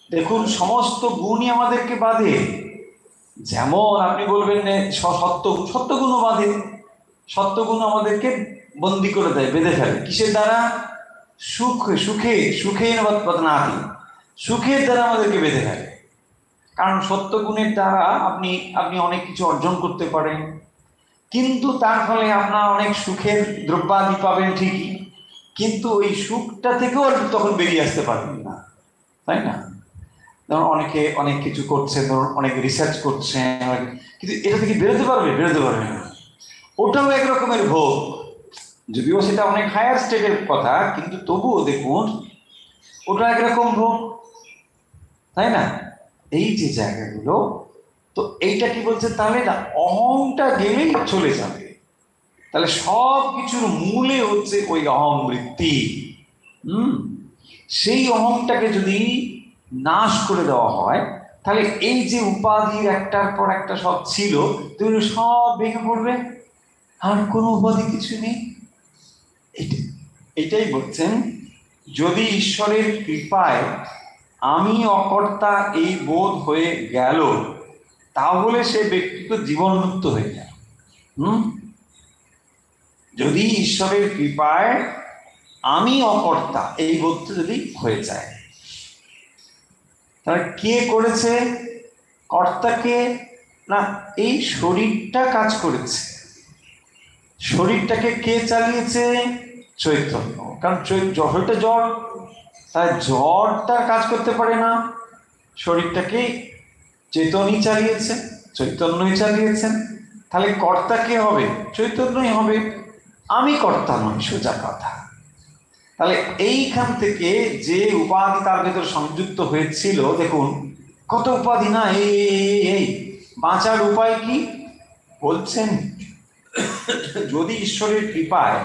Speaker 1: দেখুন, সমস্ত গুণই আমাদেরকে বাঁধে। যেমন আপনি বলবেন সত্যগুণও বাঁধে। সত্যগুণ আমাদেরকে বন্দি করে দেয়, বেঁধে ফেলে, কিসের দ্বারা? সুখে নাতি, সুখের দ্বারা আমাদেরকে বেঁধে ফেলে। কারণ সত্যগুণের দ্বারা আপনি আপনি অনেক কিছু অর্জন করতে পারেন, কিন্তু তার ফলে আপনার অনেক সুখের দ্রব্যাদি পাবেন ঠিকই, কিন্তু ওই সুখটা থেকেও তখন বেরিয়ে আসতে পারবেন না, তাই না? ধরুন অনেকে অনেক কিছু করছে, ধরুন অনেক রিসার্চ করছে, কিন্তু এটা থেকে বেরোতে পারবে না। ওটাও এক রকমের ভোগ, যদিও সেটা অনেক হায়ার স্টেটের কথা, কিন্তু তবুও দেখুন ওটা একরকম ভোগ, তাই না? এই যে জায়গাগুলো, তো এইটা কি বলছে, তাহলে না অহংটা গেলেই চলে যাবে। তাহলে সব কিছুর মূলে হচ্ছে ওই অহং বৃত্তি। সেই অহংটাকে যদি নাশ করে দেওয়া হয়, তাহলে এই যে উপাধির একটার পর একটা সব ছিল, তুমি সব ভেঙে পড়বে, আর কোনো উপাধি কিছু নেই। এটাই বলছেন, যদি ঈশ্বরের কৃপায় আমি অকর্তা এই বোধ হয়ে গেল, তাহলে সে ব্যক্তি তো জীবন মুক্ত হয়ে যায়। যদি ঈশ্বরের কৃপায় আমি অকর্তা এই বোধটা যদি হয়ে যায়, তাহলে কে করেছে কর্তাকে? না, এই শরীরটা কাজ করেছে। শরীরটাকে কে চালিয়েছে? চৈতন্য। কারণ শরীরটা জড়, তাই জড়টা কাজ করতে পারে না, শরীরটাকে চেতনই চালিয়েছে, চৈতন্যই চালিয়েছেন। তাহলে কর্তা কে হবে? চৈতন্যই হবে, আমি কর্তা নই, সোজা কথা। তাহলে এইখান থেকে যে উপাধি তার ভেতর সংযুক্ত হয়েছিল, দেখুন কত উপাধি না, এই বাঁচার উপায় কি বলছেন? যদি ঈশ্বরের কৃপায়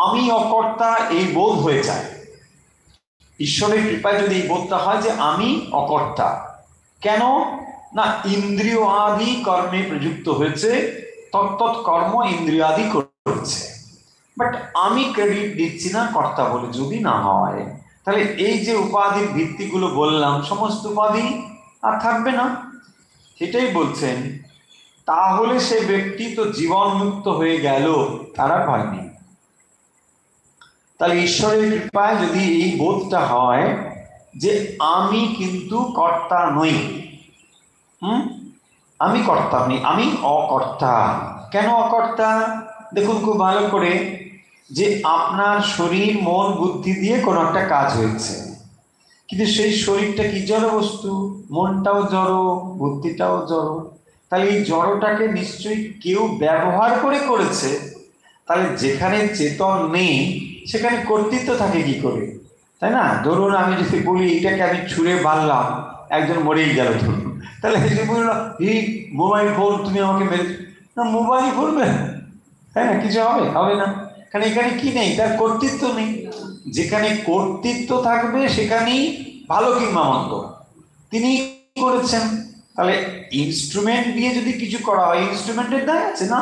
Speaker 1: আমি অকর্তা এই বোধ হয়ে যায়, ঈশ্বরের কৃপায় যদি এই বোধটা হয় যে আমি অকর্তা, কেন না? ইন্দ্রিয় আদি কর্মে প্রযুক্ত হয়েছে, তত্তৎ কর্ম ইন্দ্রিয় আদি করেছে, বাট আমি ক্রেডিট দিচ্ছি না কর্তা বলে যদি না হয়, তাহলে এই যে উপাধির ভিত্তিগুলো বললাম, সমস্ত উপাধি আর থাকবে না। সেটাই বলছেন, তাহলে সে ব্যক্তি তো জীবন মুক্ত হয়ে গেল, তার আর ভয় নেই। তাহলে ঈশ্বরের কৃপায় যদি এই বোধটা হয় যে আমি কিন্তু কর্তা নই, আমি কর্তা নই, আমি অকর্তা। কেন অকর্তা? দেখুন খুব ভালো করে, যে আপনার শরীর মন বুদ্ধি দিয়ে কোনো একটা কাজ হয়েছে, কিন্তু সেই শরীরটা কি জড় বস্তু, মনটাও জড়, বুদ্ধিটাও জড়। তাহলে এই জড়টাকে নিশ্চয়ই কেউ ব্যবহার করে করেছে। তাহলে যেখানে চেতন নেই সেখানে কর্তৃত্ব থাকে কি করে, তাই না? ধরুন আমি যদি বলি এইটাকে আমি ছুঁড়ে মারলাম, একজন মরেই গেল ধরুন, তাহলে বললাম এই মোবাইল ফোন তুমি আমাকে মেরে, না মোবাইল ফোন, তাই না? কিছু হবে? হবে না। কারণ এখানে কি নেই, তার কর্তৃত্ব নেই। যেখানে কর্তৃত্ব থাকবে সেখানেই ভালো কিংবা মন্দ তিনি করেছেন। তাহলে ইনস্ট্রুমেন্ট দিয়ে যদি কিছু করা হয়, ইনস্ট্রুমেন্টের দায় আছে না?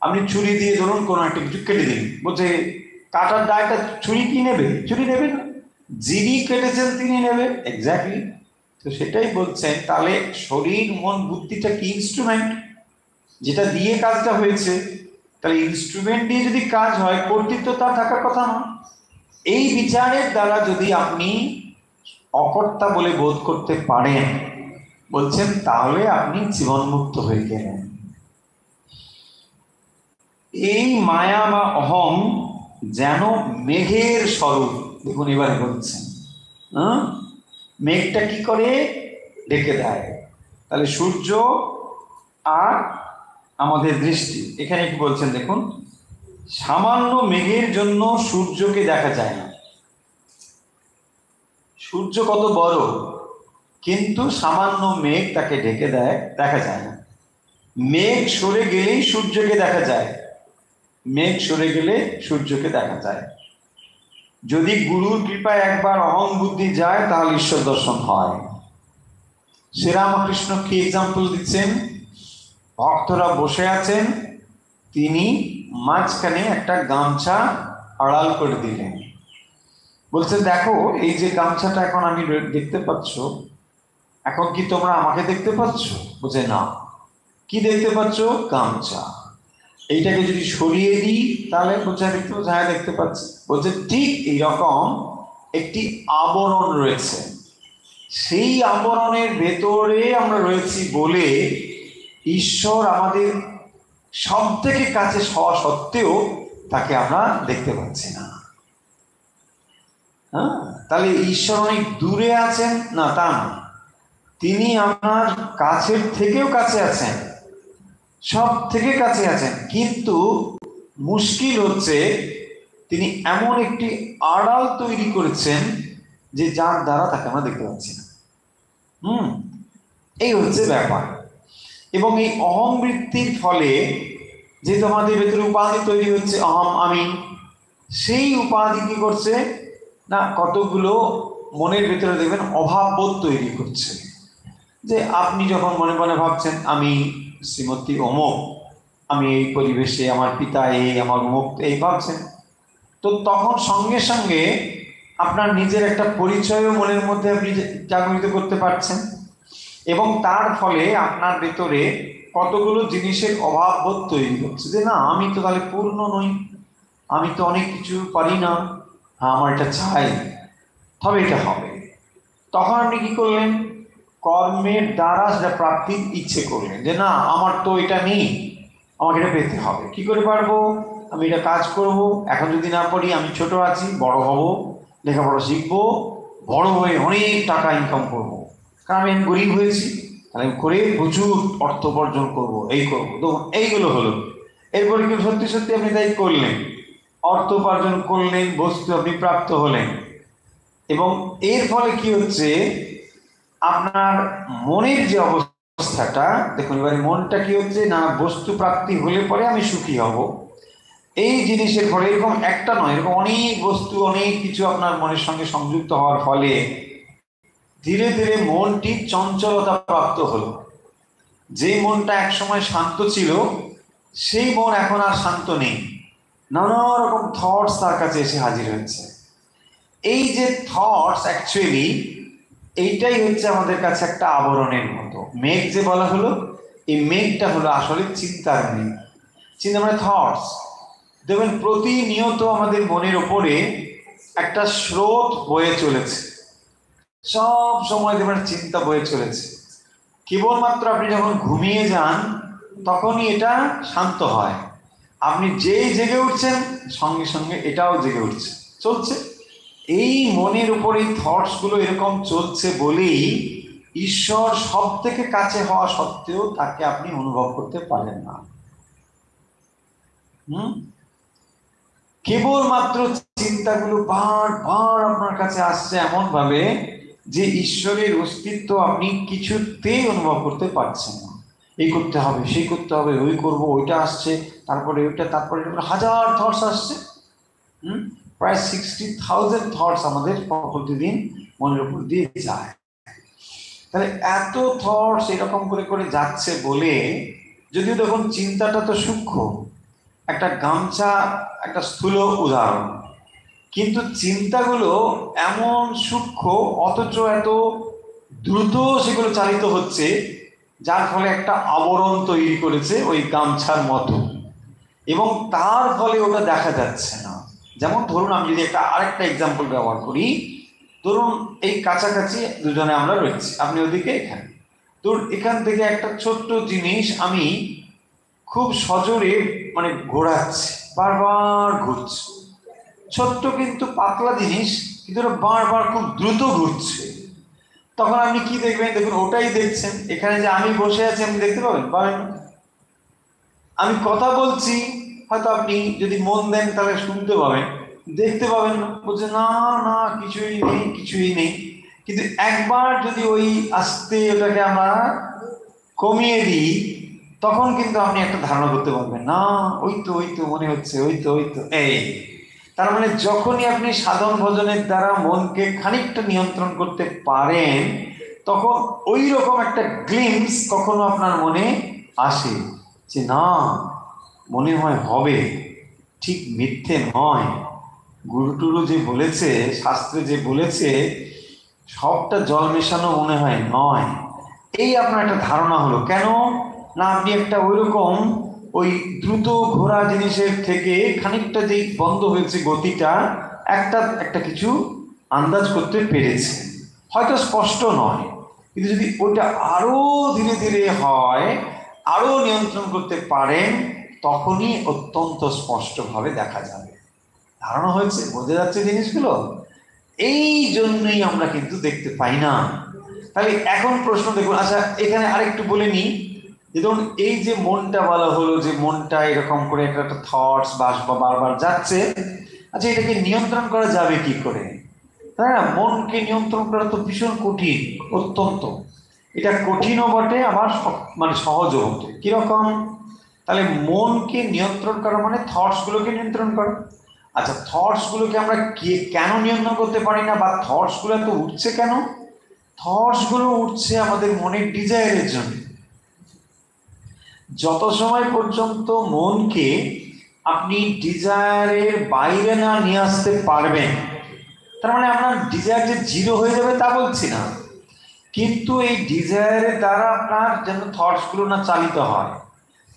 Speaker 1: আপনি ছুরি দিয়ে ধরুন কোনো একটা কিছু কেটে দিন, বলছে কাটার দায়টা ছুরি কি নেবে? ছুরি নেবে না, যিনি কেটেছেন তিনি নেবে। এক্স্যাক্টলি। তো সেটাই বলছেন, তাহলে শরীর মন বুদ্ধিটা কি ইনস্ট্রুমেন্ট, যেটা দিয়ে কাজটা হয়েছে। তাহলে ইনস্ট্রুমেন্ট দিয়ে যদি কাজ হয়, কর্তৃত্ব তার থাকার কথা না। এই বিচারের দ্বারা যদি আপনি অকর্তা বলে বোধ করতে পারেন, বলছেন তাহলে আপনি জীবনমুক্ত হয়ে গেলেন। এই মায়া বা অহং যেন মেঘের স্বরূপ। দেখুন এবারে বলছেন, মেঘটা কি করে ঢেকে দেয়? তাহলে সূর্য আর আমাদের দৃষ্টি, এখানে কি বলছেন দেখুন, সামান্য মেঘের জন্য সূর্যকে দেখা যায় না। সূর্য কত বড়, কিন্তু সামান্য মেঘ তাকে ঢেকে দেয়, দেখা যায় না। মেঘ সরে গেলেই সূর্যকে দেখা যায়, মেঘ সরে গেলে সূর্যকে দেখা যায়। যদি গুরুর কৃপায় একবার অহং বুদ্ধি যায় তাহলে ঈশ্বর দর্শন হয়। শ্রীরামকৃষ্ণ কি এক্সাম্পল দিচ্ছেন? ভক্তরা বসে আছেন, তিনি মাঝখানে একটা গামছা আড়াল করে দিলেন, বলছে দেখো এই যে গামছাটা এখন আমি দেখতে পাচ্ছ, এখন কি তোমরা আমাকে দেখতে পাচ্ছ? বলছে না। কি দেখতে পাচ্ছ? গামছা। এইটাকে যদি সরিয়ে দিই তাহলে বলছে দেখতে পাচ্ছ? হ্যাঁ দেখতে পাচ্ছি। বলছে ঠিক এইরকম একটি আবরণ রয়েছে, সেই আবরণের ভেতরে আমরা রয়েছি বলে ঈশ্বর আমাদের সব থেকে কাছে হওয়া সত্ত্বেও তাকে আমরা দেখতে পাচ্ছি না। হ্যাঁ, তাহলে ঈশ্বর অনেক দূরে আছেন না, তা না, তিনি আপনার কাছের থেকেও কাছে আছেন, সব থেকে কাছে আছেন। কিন্তু মুশকিল হচ্ছে তিনি এমন একটি আড়াল তৈরি করেছেন যে যার দ্বারা তাকে আমরা দেখতে পাচ্ছি না। এই হচ্ছে ব্যাপার। এবং এই অহং বৃত্তির ফলে যেহেতু আমাদের ভেতরে উপাধি তৈরি হচ্ছে, অহম আমি, সেই উপাধি কি করছে না, কতগুলো মনের ভেতরে দেখবেন অভাববোধ তৈরি করছে। যে আপনি যখন মনে মনে ভাবছেন আমি শ্রীমতী অমুক, আমি এই পরিবেশে, আমার পিতা এই, আমার অমুক এই ভাবছেন, তো তখন সঙ্গে সঙ্গে আপনার নিজের একটা পরিচয়ও মনের মধ্যে আপনি জাগরিত করতে পারছেন, এবং তার ফলে আপনার ভেতরে কতগুলো জিনিসের অভাববোধ তৈরি হচ্ছে যে না আমি তো তাহলে পূর্ণ নই, আমি তো অনেক কিছু পারি না, হ্যাঁ আমার এটা চাই, তবে এটা হবে। তখন আপনি কি করলেন? কর্মের দ্বারা সেটা প্রাপ্তির ইচ্ছে করলেন যে না আমার তো এটা নেই, আমাকে এটা পেতে হবে। কি করে পারবো? আমি এটা কাজ করব, এখন যদি না পড়ি আমি ছোট আছি, বড় হব, লেখাপড়া শিখবো, বড় হয়ে অনেক টাকা ইনকাম করব, কারণ আমি গরিব হয়েছি, তাহলে করে প্রচুর অর্থ উপার্জন করবো, এই করবো। দেখুন এইগুলো হলো, এরপরে কি সত্যি সত্যি আপনি তাই করলেন, অর্থ উপার্জন করলেন, বস্তু আপনি প্রাপ্ত হলেন, এবং এর ফলে কি হচ্ছে আপনার মনের যে অবস্থাটা দেখুন, এবারে মনটা কি হচ্ছে না, বস্তু প্রাপ্তি হলে পরে আমি সুখী হব, এই জিনিসের ফলে এরকম একটা নয়, এরকম অনেক বস্তু অনেক কিছু আপনার মনের সঙ্গে সংযুক্ত হওয়ার ফলে ধীরে ধীরে মনটি চঞ্চলতা প্রাপ্ত হলো। যে মনটা একসময় শান্ত ছিল সেই মন এখন আর শান্ত নেই, নানা রকম থটস তার কাছে এসে হাজির হয়েছে। এই যে থটস অ্যাকচুয়ালি এইটাই হচ্ছে আমাদের কাছে একটা আবরণের মতো। মেঘ যে বলা হলো, এই মেঘটা হলো আসলে চিন্তার মেঘ। চিন্তা মানে থটস। দেখবেন প্রতিনিয়ত আমাদের মনের ওপরে একটা স্রোত বয়ে চলেছে, সব সময় দেখবেন চিন্তা বয়ে চলেছে। কেবলমাত্র আপনি যখন ঘুমিয়ে যান তখনই এটা শান্ত হয়। আপনি যেই জেগে উঠছেন সঙ্গে সঙ্গে এটাও জেগে উঠছে, চলছে। এই মনের উপরে থটস গুলো এরকম চলছে বলেই ঈশ্বর সব থেকে কাছে হওয়া সত্ত্বেও তাকে আপনি অনুভব করতে পারেন না। কেবলমাত্র চিন্তাগুলো বারবার আপনার কাছে আসছে এমন ভাবে যে ঈশ্বরের অস্তিত্ব আপনি কিছুতেই অনুভব করতে পারছেন না। এই করতে হবে, সেই করতে হবে, ওই করবো, ওইটা আসছে, তারপরে ওইটা, তারপরে হাজার থটস আসছে। প্রায় 60,000 থটস আমাদের প্রতিদিন মনের উপর দিয়ে যায়। তাহলে এত থটস এরকম করে করে যাচ্ছে বলে, যদিও দেখুন চিন্তাটা তো সূক্ষ্ম, একটা গামছা একটা স্থূল উদাহরণ, কিন্তু চিন্তাগুলো এমন সূক্ষ্ম অথচ এত দ্রুত সেগুলো চালিত হচ্ছে, যার ফলে একটা আবরণ তৈরি করেছে ওই গামছার মতো, এবং তার ফলে ওটা দেখা যাচ্ছে না। যেমন ধরুন আমি যদি আরেকটা এক্সাম্পল ব্যবহার করি, ধরুন এই কাছাকাছি দুজনে আমরা রয়েছি, আপনি ওদিকে এখানে, ধরুন এখান থেকে একটা ছোট্ট জিনিস আমি খুব সজোরে মানে ঘোরাচ্ছি, বারবার ঘুরছে, ছোট্ট কিন্তু পাতলা জিনিস, কিন্তু বারবার খুব দ্রুত ঘুরছে। তখন আপনি কি দেখবেন? দেখুন ওটাই দেখছেন, এখানে যে আমি বসে আছি আপনি দেখতে পাবেন? পাবেন। আমি কথা বলছি, হয়তো আপনি যদি মন দেন তাহলে শুনতে পাবেন, দেখতে পাবেন না, বলছে না না কিছুই নেই, কিছুই নেই। কিন্তু একবার যদি ওই আস্তে ওটাকে আমরা কমিয়ে দিই, তখন কিন্তু আপনি একটা ধারণা করতে পারবেন, না ওই তো মনে হচ্ছে, ওই তো এই। তার মানে যখনই আপনি সাধন ভজনের দ্বারা মনকে খানিকটা নিয়ন্ত্রণ করতে পারেন, তখন ওই রকম একটা গ্লিমস কখনো আপনার মনে আসে যে না, মনে হয় হবে, ঠিক মিথ্যে নয়, গুরু টুরু যে বলেছে, শাস্ত্রে যে বলেছে, সবটা জল মেশানো মনে হয় নয়। এই আপনার একটা ধারণা হলো। কেন না, আপনি একটা ওইরকম ওই দ্রুত ঘোরা জিনিসের থেকে খানিকটা যেই বন্ধ হয়েছে গতিটা, একটা কিছু আন্দাজ করতে পেরেছে, হয়তো স্পষ্ট নয়, কিন্তু যদি ওটা আরো ধীরে ধীরে হয়, আরো নিয়ন্ত্রণ করতে পারেন, তখনই অত্যন্ত স্পষ্টভাবে দেখা যাবে। ধারণা হয়েছে? বোঝা যাচ্ছে জিনিসগুলো? এই জন্যই আমরা কিন্তু দেখতে পাই না। তাহলে এখন প্রশ্ন দেখুন, আচ্ছা এখানে আরেকটু বলে নিই, যে ধরুন এই যে মনটা বলা হলো, যে মনটা এরকম করে একটা থটস বারবার যাচ্ছে, আচ্ছা এটাকে নিয়ন্ত্রণ করা যাবে কি করে? তাই না? মনকে নিয়ন্ত্রণ করা তো ভীষণ কঠিন, অত্যন্ত। এটা কঠিনও বটে, আবার মানে সহজও বটে। কিরকম? তাহলে মনকে নিয়ন্ত্রণ করা মানে থটস গুলোকে নিয়ন্ত্রণ করা। আচ্ছা থটস গুলোকে আমরা কেন নিয়ন্ত্রণ করতে পারি না, বা থটস গুলো তো উঠছে কেন? থটস গুলো উঠছে আমাদের মনের ডিজায়ারের জন্য। যত সময় পর্যন্ত মনকে আপনি ডিজায়ারের বাইরে না নিয়ে আসতে পারবেন, তার মানে আপনার ডিজায়ার যে জিরো হয়ে যাবে তা বলছি না, কিন্তু এই ডিজায়ারের দ্বারা আপনার যেন থটস গুলো না চালিত হয়।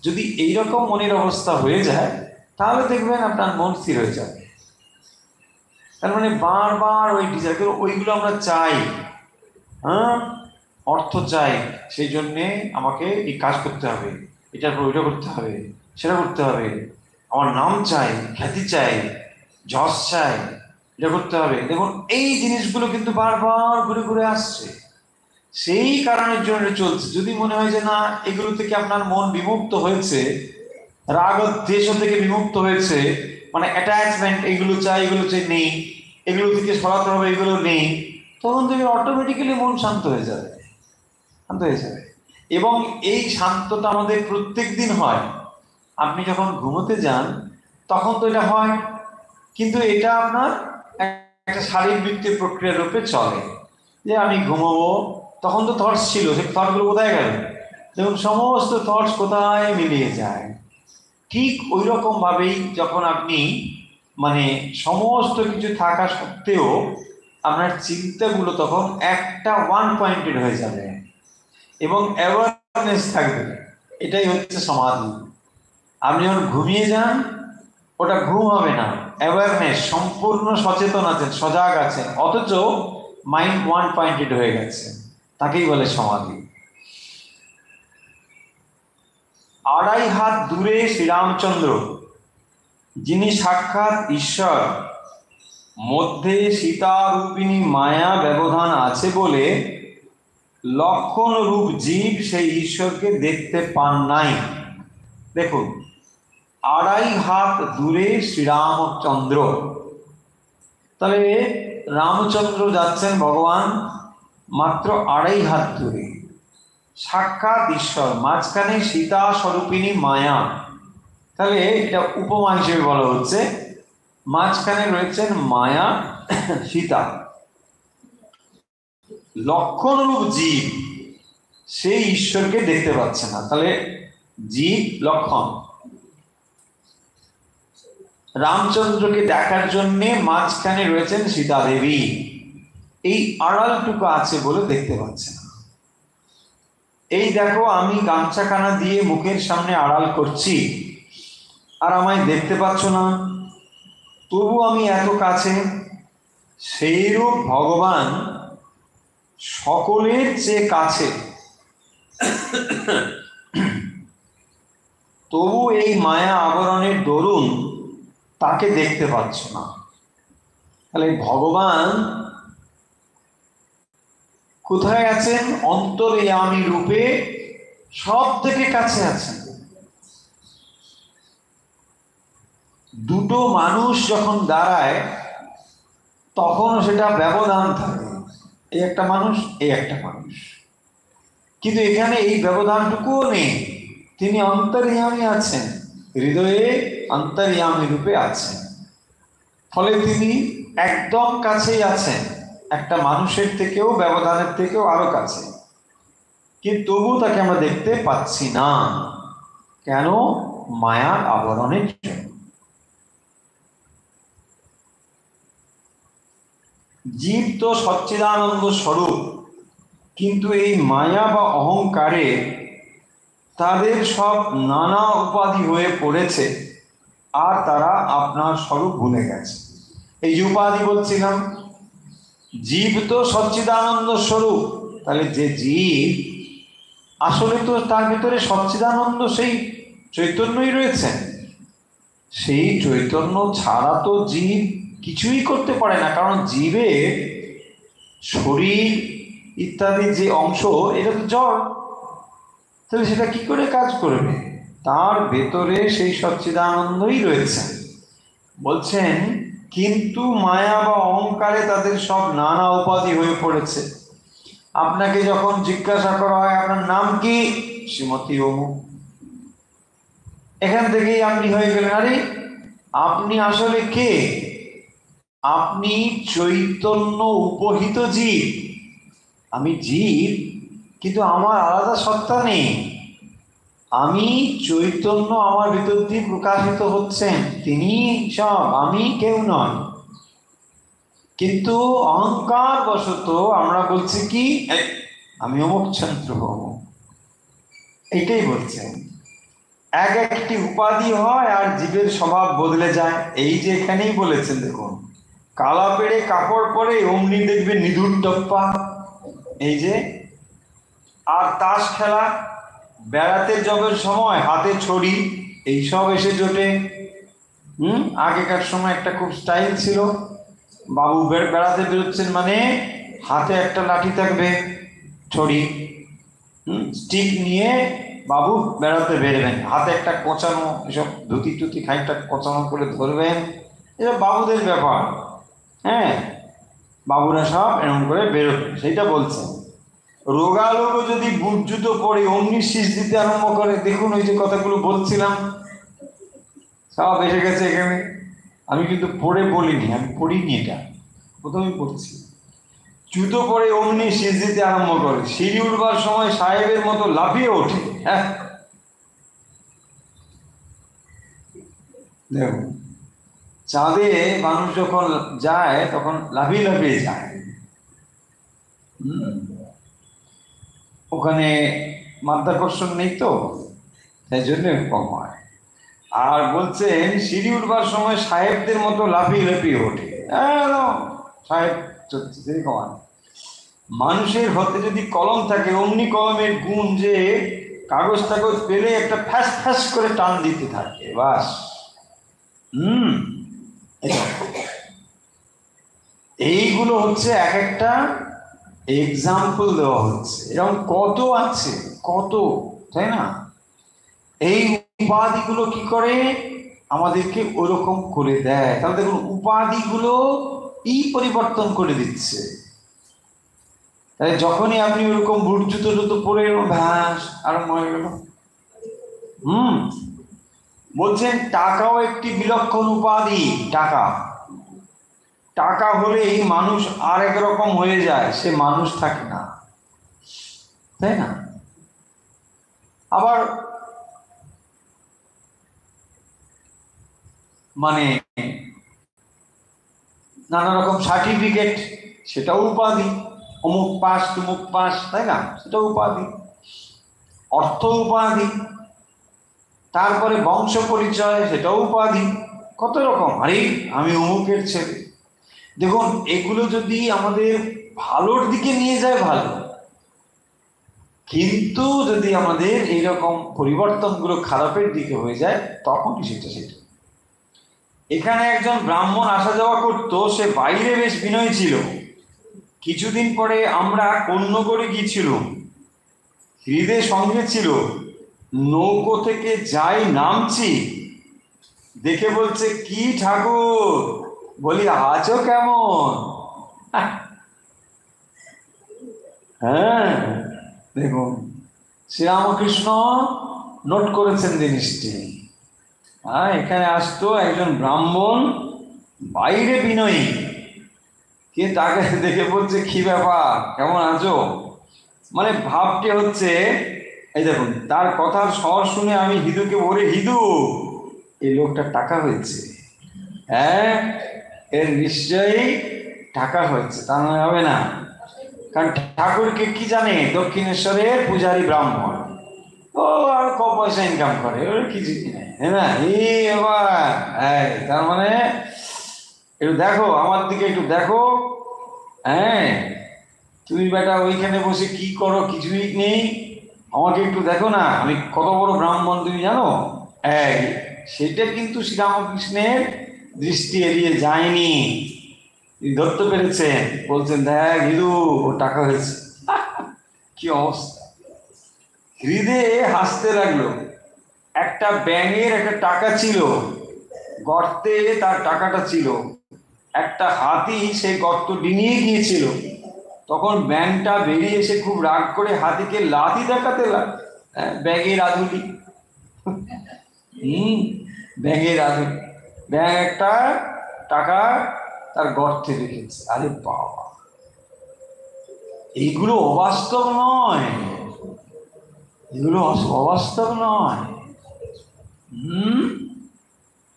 Speaker 1: যদি এইরকম মনের অবস্থা হয়ে যায়, তাহলে দেখবেন আপনার মন স্থির হয়ে যাবে। তার মানে বারবার ওই ডিজায়ার, ওইগুলো আমরা চাই, হ্যাঁ, অর্থ চাই, সেই জন্যে আমাকে এই কাজ করতে হবে, এটার পর ওইটা করতে হবে, সেটা করতে হবে, আমার নাম চাই, খ্যাতি চাই, যশ চাই, এটা করতে হবে। দেখুন এই জিনিসগুলো কিন্তু বারবার ঘুরে ঘুরে আসছে, সেই কারণের জন্য চলছে। যদি মনে হয় যে না, এগুলো থেকে আপনার মন বিমুক্ত হয়েছে, রাগ দ্বেষ থেকে বিমুক্ত হয়েছে, মানে অ্যাটাচমেন্ট, এগুলো চাই এগুলো চাই নেই, এগুলো থেকে সরাতে হবে এগুলো নেই, তখন থেকে অটোমেটিক্যালি মন শান্ত হয়ে যাবে, শান্ত হয়ে যাবে। এবং এই শান্ততা আমাদের প্রত্যেক দিন হয়। আপনি যখন ঘুমোতে যান তখন তো এটা হয়, কিন্তু এটা আপনার একটা শারীরবৃত্তীয় প্রক্রিয়া রূপে চলে, যে আমি ঘুমাবো, তখন তো থটস ছিল, সেই থটগুলো কোথায় গেল? দেখুন সমস্ত থটস কোথায় মিলিয়ে যায়। ঠিক ওই রকম ভাবেই যখন আপনি মানে সমস্ত কিছু থাকা সত্ত্বেও আপনার চিন্তাগুলো তখন একটা ওয়ান পয়েন্টেড হয়ে যাবে এবং অ্যাওয়ারনেস থাকবে, এটাই হচ্ছে সমাধি। আপনি যখন ঘুমিয়ে যান, ওটা ঘুম হবে না, অ্যাওয়ারনেস, সম্পূর্ণ সচেতন আছেন, সজাগ আছেন, অথচ মাইন্ড ওয়ান পয়েন্টেড হয়ে গেছে, তাকেই বলে সমাধি। আড়াই হাত দূরে শ্রীরামচন্দ্র, যিনি সাক্ষাৎ ঈশ্বর, মধ্যে সীতারূপিণী মায়া ব্যবধান আছে বলে লক্ষণ রূপ জীব সেই ঈশ্বরকে দেখতে পান নাই। দেখুন, আড়াই হাত দূরে শ্রীরামচন্দ্র, তাহলে রামচন্দ্র যাচ্ছেন ভগবান মাত্র আড়াই হাত দূরে, সাক্ষাৎ ঈশ্বর, মাঝখানে সীতা স্বরূপিণী মায়া, তাহলে এটা উপমা হিসেবে বলা হচ্ছে, মাঝখানে রয়েছেন মায়া সীতা, লক্ষণ রূপ জীব সেই ঈশ্বরকে দেখতে পাচ্ছে না, তাহলে জীব লক্ষণ, রামচন্দ্রকে দেখার জন্য মাঝখানে রয়েছেন সীতা দেবী, এই আড়ালটুকু আছে বলে দেখতে পাচ্ছে না। এই দেখো, আমি গামছাখানা দিয়ে মুখের সামনে আড়াল করছি আর আমায় দেখতে পাচ্ছ না, তবু আমি এত কাছে। সেইরূপ ভগবান সকলের চেয়ে কাছে, তবু এই মায়া আবরণের দরুন তাকে দেখতে পাচ্ছ না। তাহলে ভগবান কোথায় আছেন? অন্তর্যামী রূপে সব থেকে কাছে আছেন। দুটো মানুষ যখন দাঁড়ায় তখন সেটা ব্যবধান থাকে, এই একটা মানুষ, এই একটা মানুষ, কিন্তু এখানে এই ব্যবধানটুকুও নেই, তিনি অন্তর্যামী আছেন, হৃদয়ে অন্তর্যামী রূপে আছেন, ফলে তিনি একদম কাছেই আছেন, একটা মানুষের থেকেও, ব্যবধানের থেকেও আরো কাছে, কিন্তু তবু তাকে আমরা দেখতে পাচ্ছি না। কেন? মায়ার আবরণের জন্য। জীব তো সচ্চিদানন্দ স্বরূপ, কিন্তু এই মায়া বা অহংকারে তাদের সব নানা উপাধি হয়ে পড়েছে, আর তারা আপনার স্বরূপ ভুলে গেছে। এই যে উপাধি বলছিলাম, জীব তো সচ্চিদানন্দ স্বরূপ, তাহলে যে জীব আসলে তো তার ভিতরে সচ্চিদানন্দ সেই চৈতন্যই রয়েছেন, সেই চৈতন্য ছাড়া তো জীব কিছুই করতে পারে না, কারণ জীবের শরীর ইত্যাদি যে অংশ, এটা তো জড়, তাহলে সেটা কি করে কাজ করবে? তার ভেতরে সেই সচ্চিদানন্দই রয়েছে। বলছেন, কিন্তু মায়া বা অহংকারে তাদের সব নানা উপাধি হয়ে পড়েছে। আপনাকে যখন জিজ্ঞাসা করা হয় আপনার নাম কি, শ্রীমতী অমুক, এখান থেকেই আপনি হয়ে গেলেন, আরে আপনি আসলে কে? আপনি চৈতন্য উপহিত জীব। আমি জীব, কিন্তু আমার আলাদা সত্তা নেই, আমি চৈতন্য, আমার ভিতর দিয়ে প্রকাশিত হচ্ছেন, তিনি সব, আমি কেউ নয়। কিন্তু অহংকার বশত আমরা বলছি কি, আমি অমুক চন্দ্র অমুক, এইটাই বলছেন। এক একটি উপাধি হয় আর জীবের স্বভাব বদলে যায়। এই যে এখানেই বলেছেন, দেখুন, কালা পেড়ে কাপড় পরে অমনি দেখবে নিধুর টপ্পা, এই যে, আর তাস খেলা, বেড়াতে যাবার সময় হাতে ছড়ি, এইসব এসে জোটে। আগেকার সময় একটা খুব স্টাইল ছিল, বাবু বেড়াতে বেরোচ্ছেন মানে হাতে একটা লাঠি থাকবে, ছড়ি, স্টিক নিয়ে বাবু বেড়াতে বেরোবেন, হাতে একটা কোচানো, এসব ধুতি টুতি খানিকটা কোচানো করে ধরবেন, এটা বাবুদের ব্যাপার। হ্যাঁ, বাবুরা সব এরকম করে বেরোবেন, সেইটা বলছেন। রোগালোক যদি বুট জুতো পরে অমনি শীষ দিতে আরম্ভ করে, দেখুন ওই যে কথাগুলো বলছিলাম সব এসে গেছে এখানে। আমি কিন্তু পড়ে বলিনি, আমি পড়িনি, এটা প্রথমেই পড়ছি। জুতো পরে অমনি শীষ দিতে আরম্ভ করে, সিঁড়ি উঠবার সময় সাহেবের মতো লাফিয়ে ওঠে। হ্যাঁ, দেখুন, চাঁদে মানুষ যখন যায় তখন লাফিয়ে লাফিয়ে যায়, ওখানে মাধ্যাকর্ষণ নেই তো, তাই জন্য কম হয়। আর বলছেন সিঁড়ি উঠবার সময় সাহেবদের মতো লাফিয়ে লাফিয়ে ওঠে। সাহেব সেরকম মানুষের হাতে যদি কলম থাকে অমনি কলমের গুণ যে কাগজ টাগজ পেলে একটা ফ্যাস ফ্যাস করে টান দিতে থাকে, বাস। এইগুলো হচ্ছে এক একটা এক্সাম্পল দেওয়া হচ্ছে, এরকম কত আছে, কত, তাই না? এই উপাধিগুলো কি করে আমাদেরকে ওরকম করে দেয়। তাহলে দেখুন উপাধিগুলো পরিবর্তন করে দিচ্ছে। তাই যখনই আপনি ওরকম বুট জুতো জুতো পরে ভ্যাস আরম্ভ হয়ে গেল। বলছেন টাকাও একটি বিলক্ষণ উপাধি। টাকা টাকা হলেই মানুষ আর একরকম হয়ে যায়, সে মানুষ থাকে না, তাই না? আবার মানে নানা রকম সার্টিফিকেট, সেটাও উপাধি। অমুক পাস তুমুক পাস, তাই না? সেটাও উপাধি। অর্থ উপাধি। তারপরে বংশ পরিচয়, সেটাও উপাধি। কত রকম, আরে আমি অমুকের ছেলে। দেখুন এগুলো যদি আমাদের ভালোর দিকে নিয়ে যায় ভালো, কিন্তু যদি আমাদের এইরকম পরিবর্তনগুলো খারাপের দিকে হয়ে যায় তখনই সেটা। এখানে একজন ব্রাহ্মণ আসা যাওয়া করতো, সে বাইরে বেশ বিনয়ী ছিল। কিছুদিন পরে আমরা কন্যগড়ে গিয়েছিলাম, হৃদয় সঙ্গে ছিল, নৌকো থেকে যাই নামছি দেখে বলছে, কি ঠাকুর? বলি আছো কেমন? হ্যাঁ, দেখুন শ্রীরামকৃষ্ণ নোট করেছেন জিনিসটি। এখানে আসতো একজন ব্রাহ্মণ, বাইরে বিনয়ী, কে তাকে দেখে বলছে কি ব্যাপার, কেমন আছো? মানে ভাবটি হচ্ছে, এই দেখুন তার কথার স্বর শুনে আমি হিঁদুকে বলি, হিঁদু এই লোকটার টাকা হয়েছে। হ্যাঁ, এর নিশ্চয়ই টাকা হয়েছে, তা নয় হবে না। কারণ ঠাকুরকে কি জানে, দক্ষিণেশ্বরের পূজারী ব্রাহ্মণ, ও আর ক পয়সা ইনকাম করে, ওর কিছু কি নেই, তাই না? এই আবার তার মানে একটু দেখো আমার দিকে, একটু দেখো। হ্যাঁ, তুমি বেটা ওইখানে বসে কি করো, কিছুই নেই, আমাকে একটু দেখো না, আমি কত বড় ব্রাহ্মণ তুমি জানো? সেটা কিন্তু শ্রীরামকৃষ্ণের দৃষ্টি এড়িয়ে যায়নি, ধরতে পেরেছেন। বলছেন দেখ হিন্দু, ও টাকা হয়েছে। কি অবস্থা! হৃদয়ে হাসতে লাগলো। একটা ব্যাঙের একটা টাকা ছিল, গর্তে তার টাকাটা ছিল। একটা হাতি সেই গর্ত ডিঙিয়ে গিয়েছিল, তখন ব্যাঙটা বেরিয়ে এসে খুব রাগ করে হাতিকে লাথি দেখাতে লাগলো। ব্যাঙের আধুলি। ব্যাঙের আধুলি। ব্যাঙ একটা টাকা তার গর্তে রেখেছে। আরে বাবা, এইগুলো অবাস্তব নয়, এগুলো অবাস্তব নয়।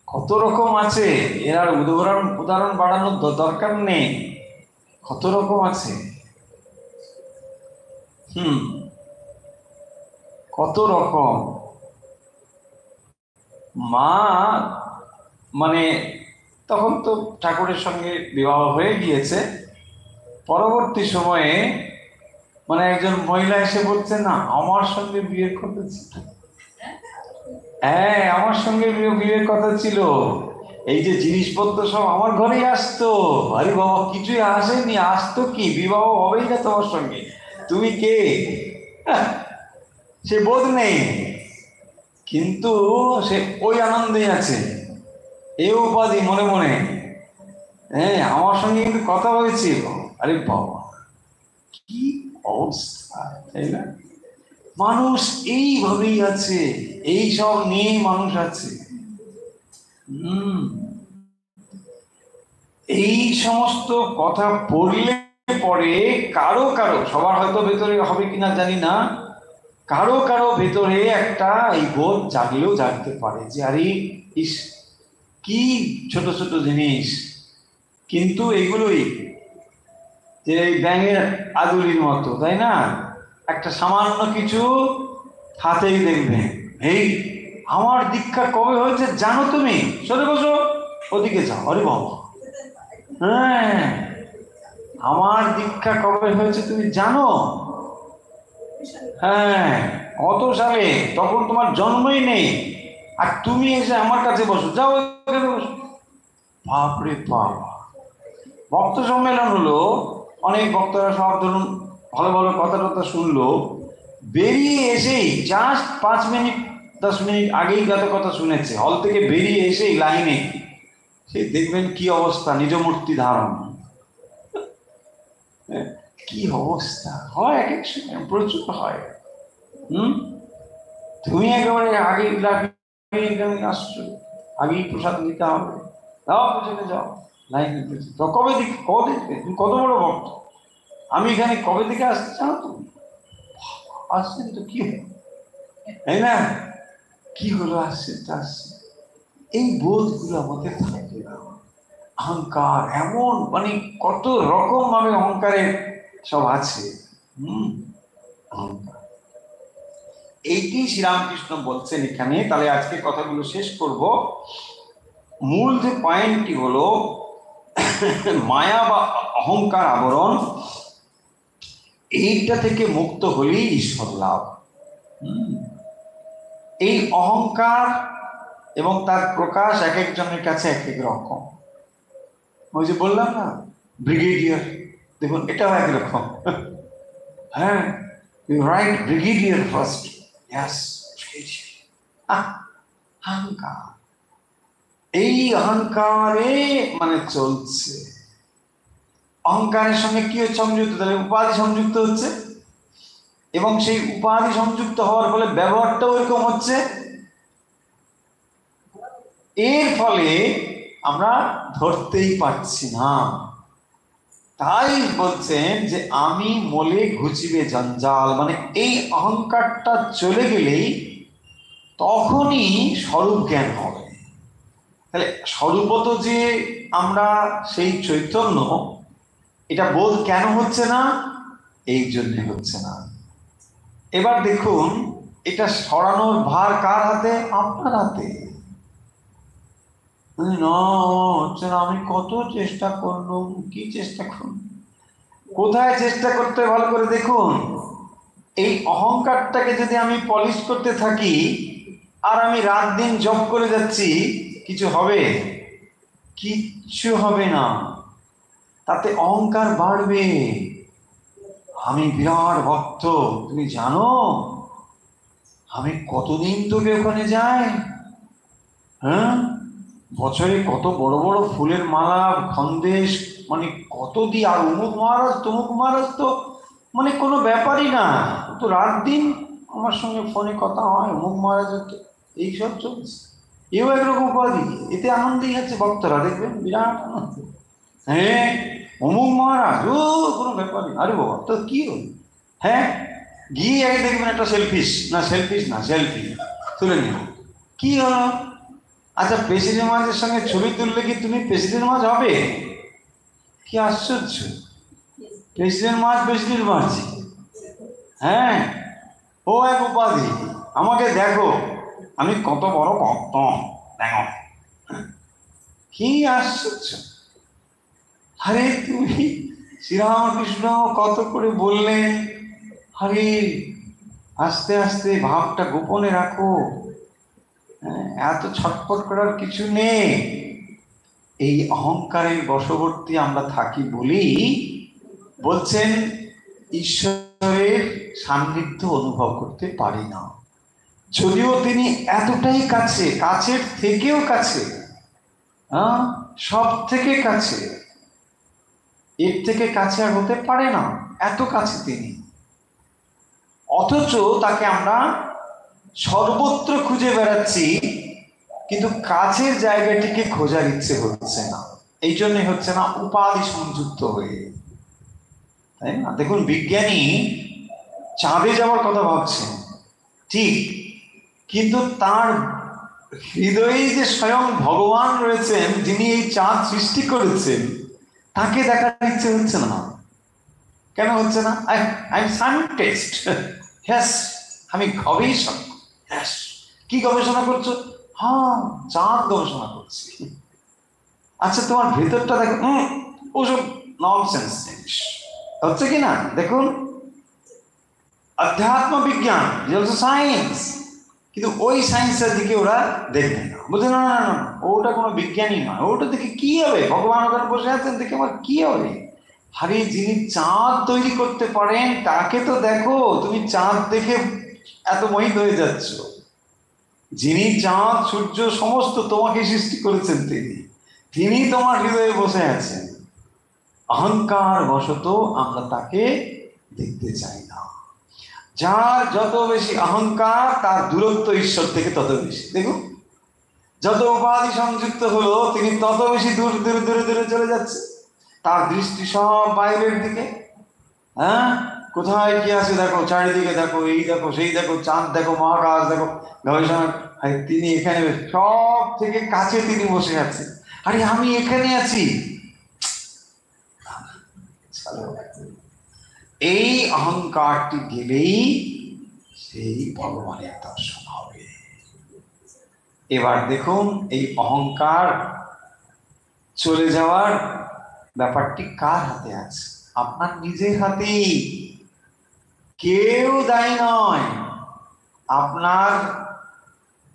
Speaker 1: কত রকম আছে, এর আর উদাহরণ বাড়ানোর দরকার নেই, কত রকম আছে। কত রকম। মা মানে তখন তো ঠাকুরের সঙ্গে বিবাহ হয়ে গিয়েছে, পরবর্তী সময়ে মানে একজন মহিলা এসে বলছে, না আমার সঙ্গে বিয়ের কথা ছিল। হ্যাঁ, আমার সঙ্গে বিয়ের কথা ছিল, এই যে জিনিসপত্র সব আমার ঘরেই আসতো। আরে বাবা, কিছুই আসেনি, আসতো কি, বিবাহ হবেই না তোমার সঙ্গে, তুমি কে? সে বোধ নেই, কিন্তু সে ওই আনন্দে আছে, এই উপাধি মনে মনে। হ্যাঁ, আমার সঙ্গে কিন্তু কথা হয়েছিল। আরে বাবা, কি অবস্থা, তাই না? মানুষ এইভাবেই আছে, এই সব নিয়ে মানুষ আছে। এই সমস্ত কথা পড়লে পরে কারো কারো, সবার হয়তো ভেতরে হবে কিনা জানি না, কারো কারো ভেতরে একটা এই বোধ জাগলেও জাগতে পারে যে আরে ইস, কি ছোট ছোট জিনিস, কিন্তু এগুলোই যে এই ব্যাঙের আদুলির মতো, তাই না? একটা সামান্য কিছু হাতেই দেখবেন, এই আমার দীক্ষা কবে হয়েছে জানো তুমি? সরে বসো, ওদিকে যাও। আরে বাবা, হ্যাঁ, আমার দীক্ষা কবে হয়েছে তুমি জানো? হ্যাঁ, কত সালে? তখন তোমার জন্মই নেই, আর তুমি এসে আমার কাছে বসো, যাও এখানে বসো। বাপরে বাপ! ভক্ত সম্মেলন হলো, অনেক ভক্তরা সব ধরুন ভালো ভালো কথা টথা শুনলো, বেরিয়ে এসেই জাস্ট 5 মিনিট 10 মিনিট আগেই যত কথা শুনেছে, হল থেকে বেরিয়ে এসেই লাইনে সে দেখবেন কি অবস্থা, নিজ মূর্তি ধারণ। কি অবস্থা হয় এক এক সময়, প্রচুর হয়। তুমি একেবারে আগে আসছো, আগেই প্রসাদ নিতে হবে, যাও পেছনে যাও, লাইনে তো কবে দেখবে, কবে দেখবে? তুমি কত বড় ভক্ত, আমি এখানে কবে থেকে আসতে চাও? তুমি আসছেন তো কি হলো, তাই না? কি হলো, আসছে আসছে। এই বোধগুলো আমাদের থাকে না। অহংকার এমন, মানে কত রকম ভাবে অহংকারের সব আছে। অহংকার, এইটি শ্রীরামকৃষ্ণ বলছেন এখানে। তাহলে আজকে কথাগুলো শেষ করব। মূল যে পয়েন্টটি হলো মায়া বা অহংকার আবরণ, এইটা থেকে মুক্ত হলেই ঈশ্বর লাভ। এই অহংকার এবং তার প্রকাশ এক একজনের কাছে এক এক রকম। ওই যে বললাম না, ব্রিগেডিয়ার, দেখুন এটাও একরকম। হ্যাঁ, রাইট, ব্রিগেডিয়ার ফার্স্ট, ইয়েস, অহংকার। এই অহংকারে মানে চলছে। অহংকারের সঙ্গে কি সংযুক্ত? তাহলে উপাধি সংযুক্ত হচ্ছে, এবং সেই উপাধি সংযুক্ত হওয়ার ফলে ব্যবহারটাও এরকম হচ্ছে। এর ফলে আমরা ধরতেই পারছি না। তাই বলছেন যে আমি মলে ঘুচিবে জঞ্জাল, মানে এই অহংকারটা চলে গেলেই তখনই স্বরূপ জ্ঞান হবে। তাহলে স্বরূপত যে আমরা সেই চৈতন্য, এটা বোধ কেন হচ্ছে না? এই জন্যে হচ্ছে না। এবার দেখুন, এটা সরানোর ভার কার হাতে? আপনার হাতে। না হচ্ছে না, আমি কত চেষ্টা করলাম, কি চেষ্টা করলাম, কোথায় চেষ্টা করতে, ভালো করে দেখুন। এই অহংকারটাকে যদি আমি পলিশ করতে থাকি আর আমি রাত দিন জব করে যাচ্ছি, কিছু হবে? কিচ্ছু হবে না। তাতে অহংকার বাড়বে। আমি বিরাট ভক্ত, তুমি জানো আমি কতদিন তোকে ওখানে যাই, হ্যাঁ, বছরে কত বড় বড় ফুলের মালা সন্দেশ, মানে কত দি, আর অমুক মহারাজ তমুক মহারাজ তো মানে কোনো ব্যাপারই না, তো রাত দিন আমার সঙ্গে ফোনে কথা হয়, অমুক মহারাজের তো এইসব চলছে। এও একরকম উপাধি, এতে আনন্দেই আছে ভক্তরা, দেখবেন বিরাট আনন্দ। হ্যাঁ, অমুক মহারাজ, ও কোনো ব্যাপারই। আরে বাবা, তো কি হল? হ্যাঁ, গিয়ে আগে দেখবেন একটা সেলফিশ না, সেলফি তুলে নিল। কি হলো? আচ্ছা, প্রেসিডেন্ট মাঝের সঙ্গে ছবি তুললে কি তুমি প্রেসিডেন্ট মাঝ হবে? কি আশ্চর্য! প্রেসিডেন্ট মাঝ। হ্যাঁ, ও এক উপাধি। আমাকে দেখো, আমি কত বড় ভক্ত, দেখো। কি আশ্চর্য! আরে তুমি শ্রীরামকৃষ্ণ কত করে বললেন, আরে আস্তে আস্তে ভাবটা গোপনে রাখো, এত ছটফট করার কিছু নেই। এই অহংকারের বশবর্তী আমরা থাকি বলেই বলছেন ঈশ্বরের সান্নিধ্য অনুভব করতে পারি না। যদিও তিনি এতটাই কাছে, কাছের থেকেও কাছে, সব থেকে কাছে, এর থেকে কাছে আর হতে পারে না, এত কাছে তিনি। অথচ তাকে আমরা সর্বত্র খুঁজে বেড়াচ্ছি, কিন্তু কাছের জায়গাটিকে খোঁজার ইচ্ছে হচ্ছে না। এই জন্যে হচ্ছে না, উপাধি সংযুক্ত হয়ে, তাই না? দেখুন, বিজ্ঞানী চাঁদে যাওয়ার কথা ভাবছেন, ঠিক, কিন্তু তার হৃদয়ে যে স্বয়ং ভগবান রয়েছেন, যিনি এই চাঁদ সৃষ্টি করেছেন, তাকে দেখার ইচ্ছে হচ্ছে না। কেন হচ্ছে না? আই এম সায়েন্টিস্ট, হ্যাঁ, আমি গবেষক, হ্যাঁ, কি গবেষণা করছো? হ্যাঁ, চাঁদ গবেষণা করছি। আচ্ছা, তোমার ভেতরটা দেখো, ওসব ননসেন্স জিনিস হচ্ছে কি না। দেখুন, अध्यात्म विज्ञान साइंस, কিন্তু ওই সায়েন্সের দিকে ওরা দেখবে না, বুঝে না, না না ওটা কোনো বিজ্ঞানী নয়, ওটা দেখে কি হবে, ভগবান ওখানে বসে আছেন, দেখে আমার কি হবে। আরে যিনি চাঁদ তৈরি করতে পারেন তাকে তো দেখো, তুমি চাঁদ দেখে এত মোহিত হয়ে যাচ্ছ। যিনি চাঁদ সূর্য সমস্ত তোমাকে সৃষ্টি করেছেন, তিনি তোমার হৃদয়ে বসে আছেন। অহংকার বশত আমরা তাকে দেখতে চাই না। যার যত বেশি অহংকার, তার দূরত্ব ঈশ্বর থেকে তত বেশি। দেখুন, যত উপাধি সংযুক্ত হলো, তিনি তত বেশি দূরে দূরে দূরে দূরে চলে যাচ্ছে। তার দৃষ্টি সব বাইরের দিকে। হ্যাঁ, কোথায় কি আছে দেখো, চারিদিকে দেখো, এই দেখো, সেই দেখো, চাঁদ দেখো, মহাকাশ দেখো, গবেষণা। তিনি এখানে সব থেকে কাছে তিনি বসে আছেন। আরে আমি এখানে আছি। এই অহংকারটি গেলেই সেই ভগবানের দর্শন হবে। এবার দেখুন, এই অহংকার চলে যাওয়ার ব্যাপারটি কার হাতে আছে? আপনার নিজের হাতেই। কেউ দায়ী নয়। আপনার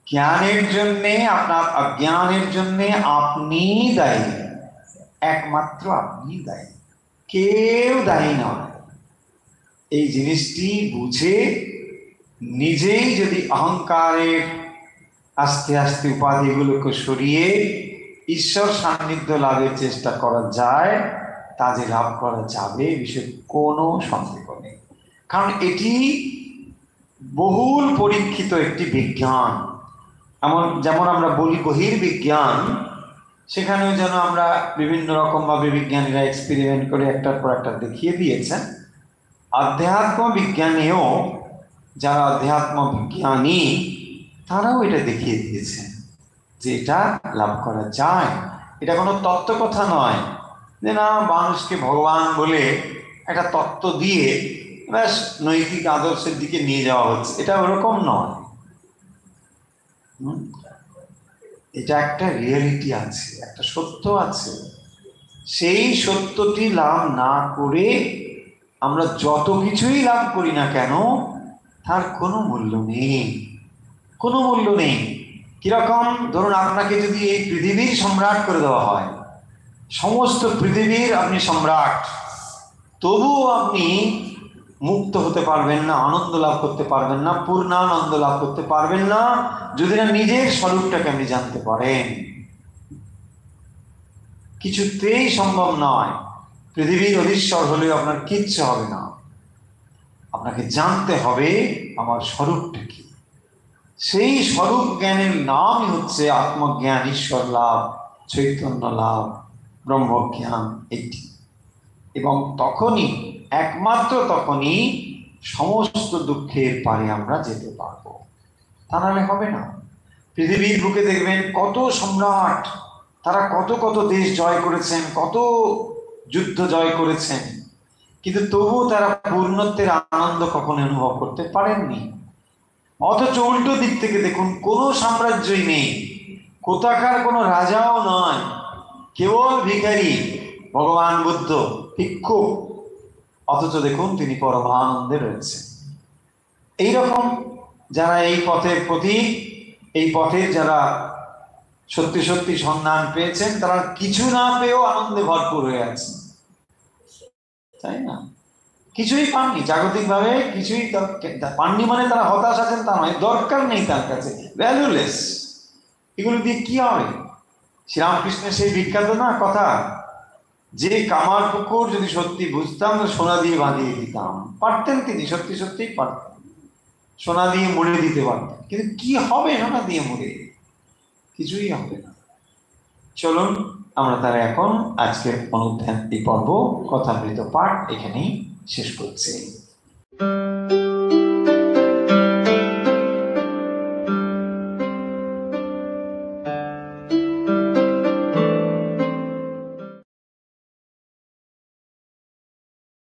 Speaker 1: জ্ঞানের জন্যে, আপনার অজ্ঞানের জন্যে আপনি দায়ী, একমাত্র আপনি দায়ী, কেউ দায়ী নয়। এই জিনিসটি বুঝে নিজেই যদি অহংকারের আস্তে আস্তে উপাধিগুলোকে সরিয়ে ঈশ্বর সান্নিধ্য লাভের চেষ্টা করা যায়, তা যে লাভ করা যাবে বিষয়ে কোনো সন্দেহ নেই। কারণ এটি বহুল পরীক্ষিত একটি বিজ্ঞান। যেমন আমরা বলি বহির্বিজ্ঞান, সেখানেও যেন আমরা বিভিন্ন রকমভাবে বিজ্ঞানীরা এক্সপেরিমেন্ট করে একটার পর একটা দেখিয়ে দিয়েছেন। আধ্যাত্ম বিজ্ঞানেও যারা আধ্যাত্ম বিজ্ঞানী, তারাও এটা দেখিয়ে দিয়েছেন যে এটা লাভ করা যায়। এটা কোনো তত্ত্ব কথা নয় যে না, মানুষকে ভগবান বলে একটা তত্ত্ব দিয়ে ব্যাস নৈতিক আদর্শের দিকে নিয়ে যাওয়া হচ্ছে, এটা ওরকম নয়। এটা একটা রিয়েলিটি আছে, একটা সত্য আছে। সেই সত্যটি লাভ না করে আমরা যত কিছুই লাভ করি না কেন, তার কোনো মূল্য নেই, কোনো মূল্য নেই। কিরকম, ধরুন আপনাকে যদি এই পৃথিবীর সম্রাট করে দেওয়া হয়, সমস্ত পৃথিবীর আপনি সম্রাট, তবুও আপনি মুক্ত হতে পারবেন না, আনন্দ লাভ করতে পারবেন না, পূর্ণানন্দ লাভ করতে পারবেন না, যদি না নিজের স্বরূপটাকে আপনি জানতে পারেন। কিছুতেই সম্ভব নয়। পৃথিবীর অধীশ্বর হলেও আপনার কিচ্ছু হবে না। আপনাকে জানতে হবে আমার স্বরূপটা কি। সেই স্বরূপ জ্ঞানের নামই হচ্ছে আত্মজ্ঞান, ঈশ্বর লাভ, চৈতন্য লাভ, ব্রহ্মজ্ঞান এটি। এবং তখনই, একমাত্র তখনই সমস্ত দুঃখের পারে আমরা যেতে পারবো, তা নাহলে হবে না। পৃথিবীর বুকে দেখবেন কত সম্রাট, তারা কত কত দেশ জয় করেছেন, কত যুদ্ধ জয় করেছেন, কিন্তু তবুও তারা পূর্ণত্বের আনন্দ কখনো অনুভব করতে পারেননি। অথচ উল্টো দিক থেকে দেখুন, কোনো সাম্রাজ্যই নেই, কোথাকার কোনো রাজাও নয়, কেবল ভিখারি, ভগবান বুদ্ধ ভিক্ষুক, অথচ দেখুন তিনি পরমানন্দে রয়েছেন। এইরকম যারা এই পথের পথিক, এই পথের যারা সত্যি সত্যি সন্ধান পেয়েছেন, তারা কিছু না পেয়েও আনন্দে ভরপুর হয়ে আছে, তাই না? কিছুই পাননি, জাগতিক ভাবে কিছুই পাননি মানে তারা হতাশ আছেন তা নয়, দরকার নেই তার কাছে, ভ্যালুলেস। এগুলো দিয়ে কি হবে? শ্রীরামকৃষ্ণের সেই বিখ্যাত না কথা, যে কামার পুকুর যদি সত্যি বুঝতাম সোনা দিয়ে বাঁধিয়ে দিতাম, পারতেন তিনি, সত্যি সত্যিই পারতেন, সোনা দিয়ে মুড়ে দিতে পারতেন। কিন্তু কি হবে সোনা দিয়ে মুড়ে? কিছুই হবে না। চলুন আমরা তারা এখন আজকের অনুধ্যান এই পর্ব কথামৃত পাঠ এখানেই শেষ করছি।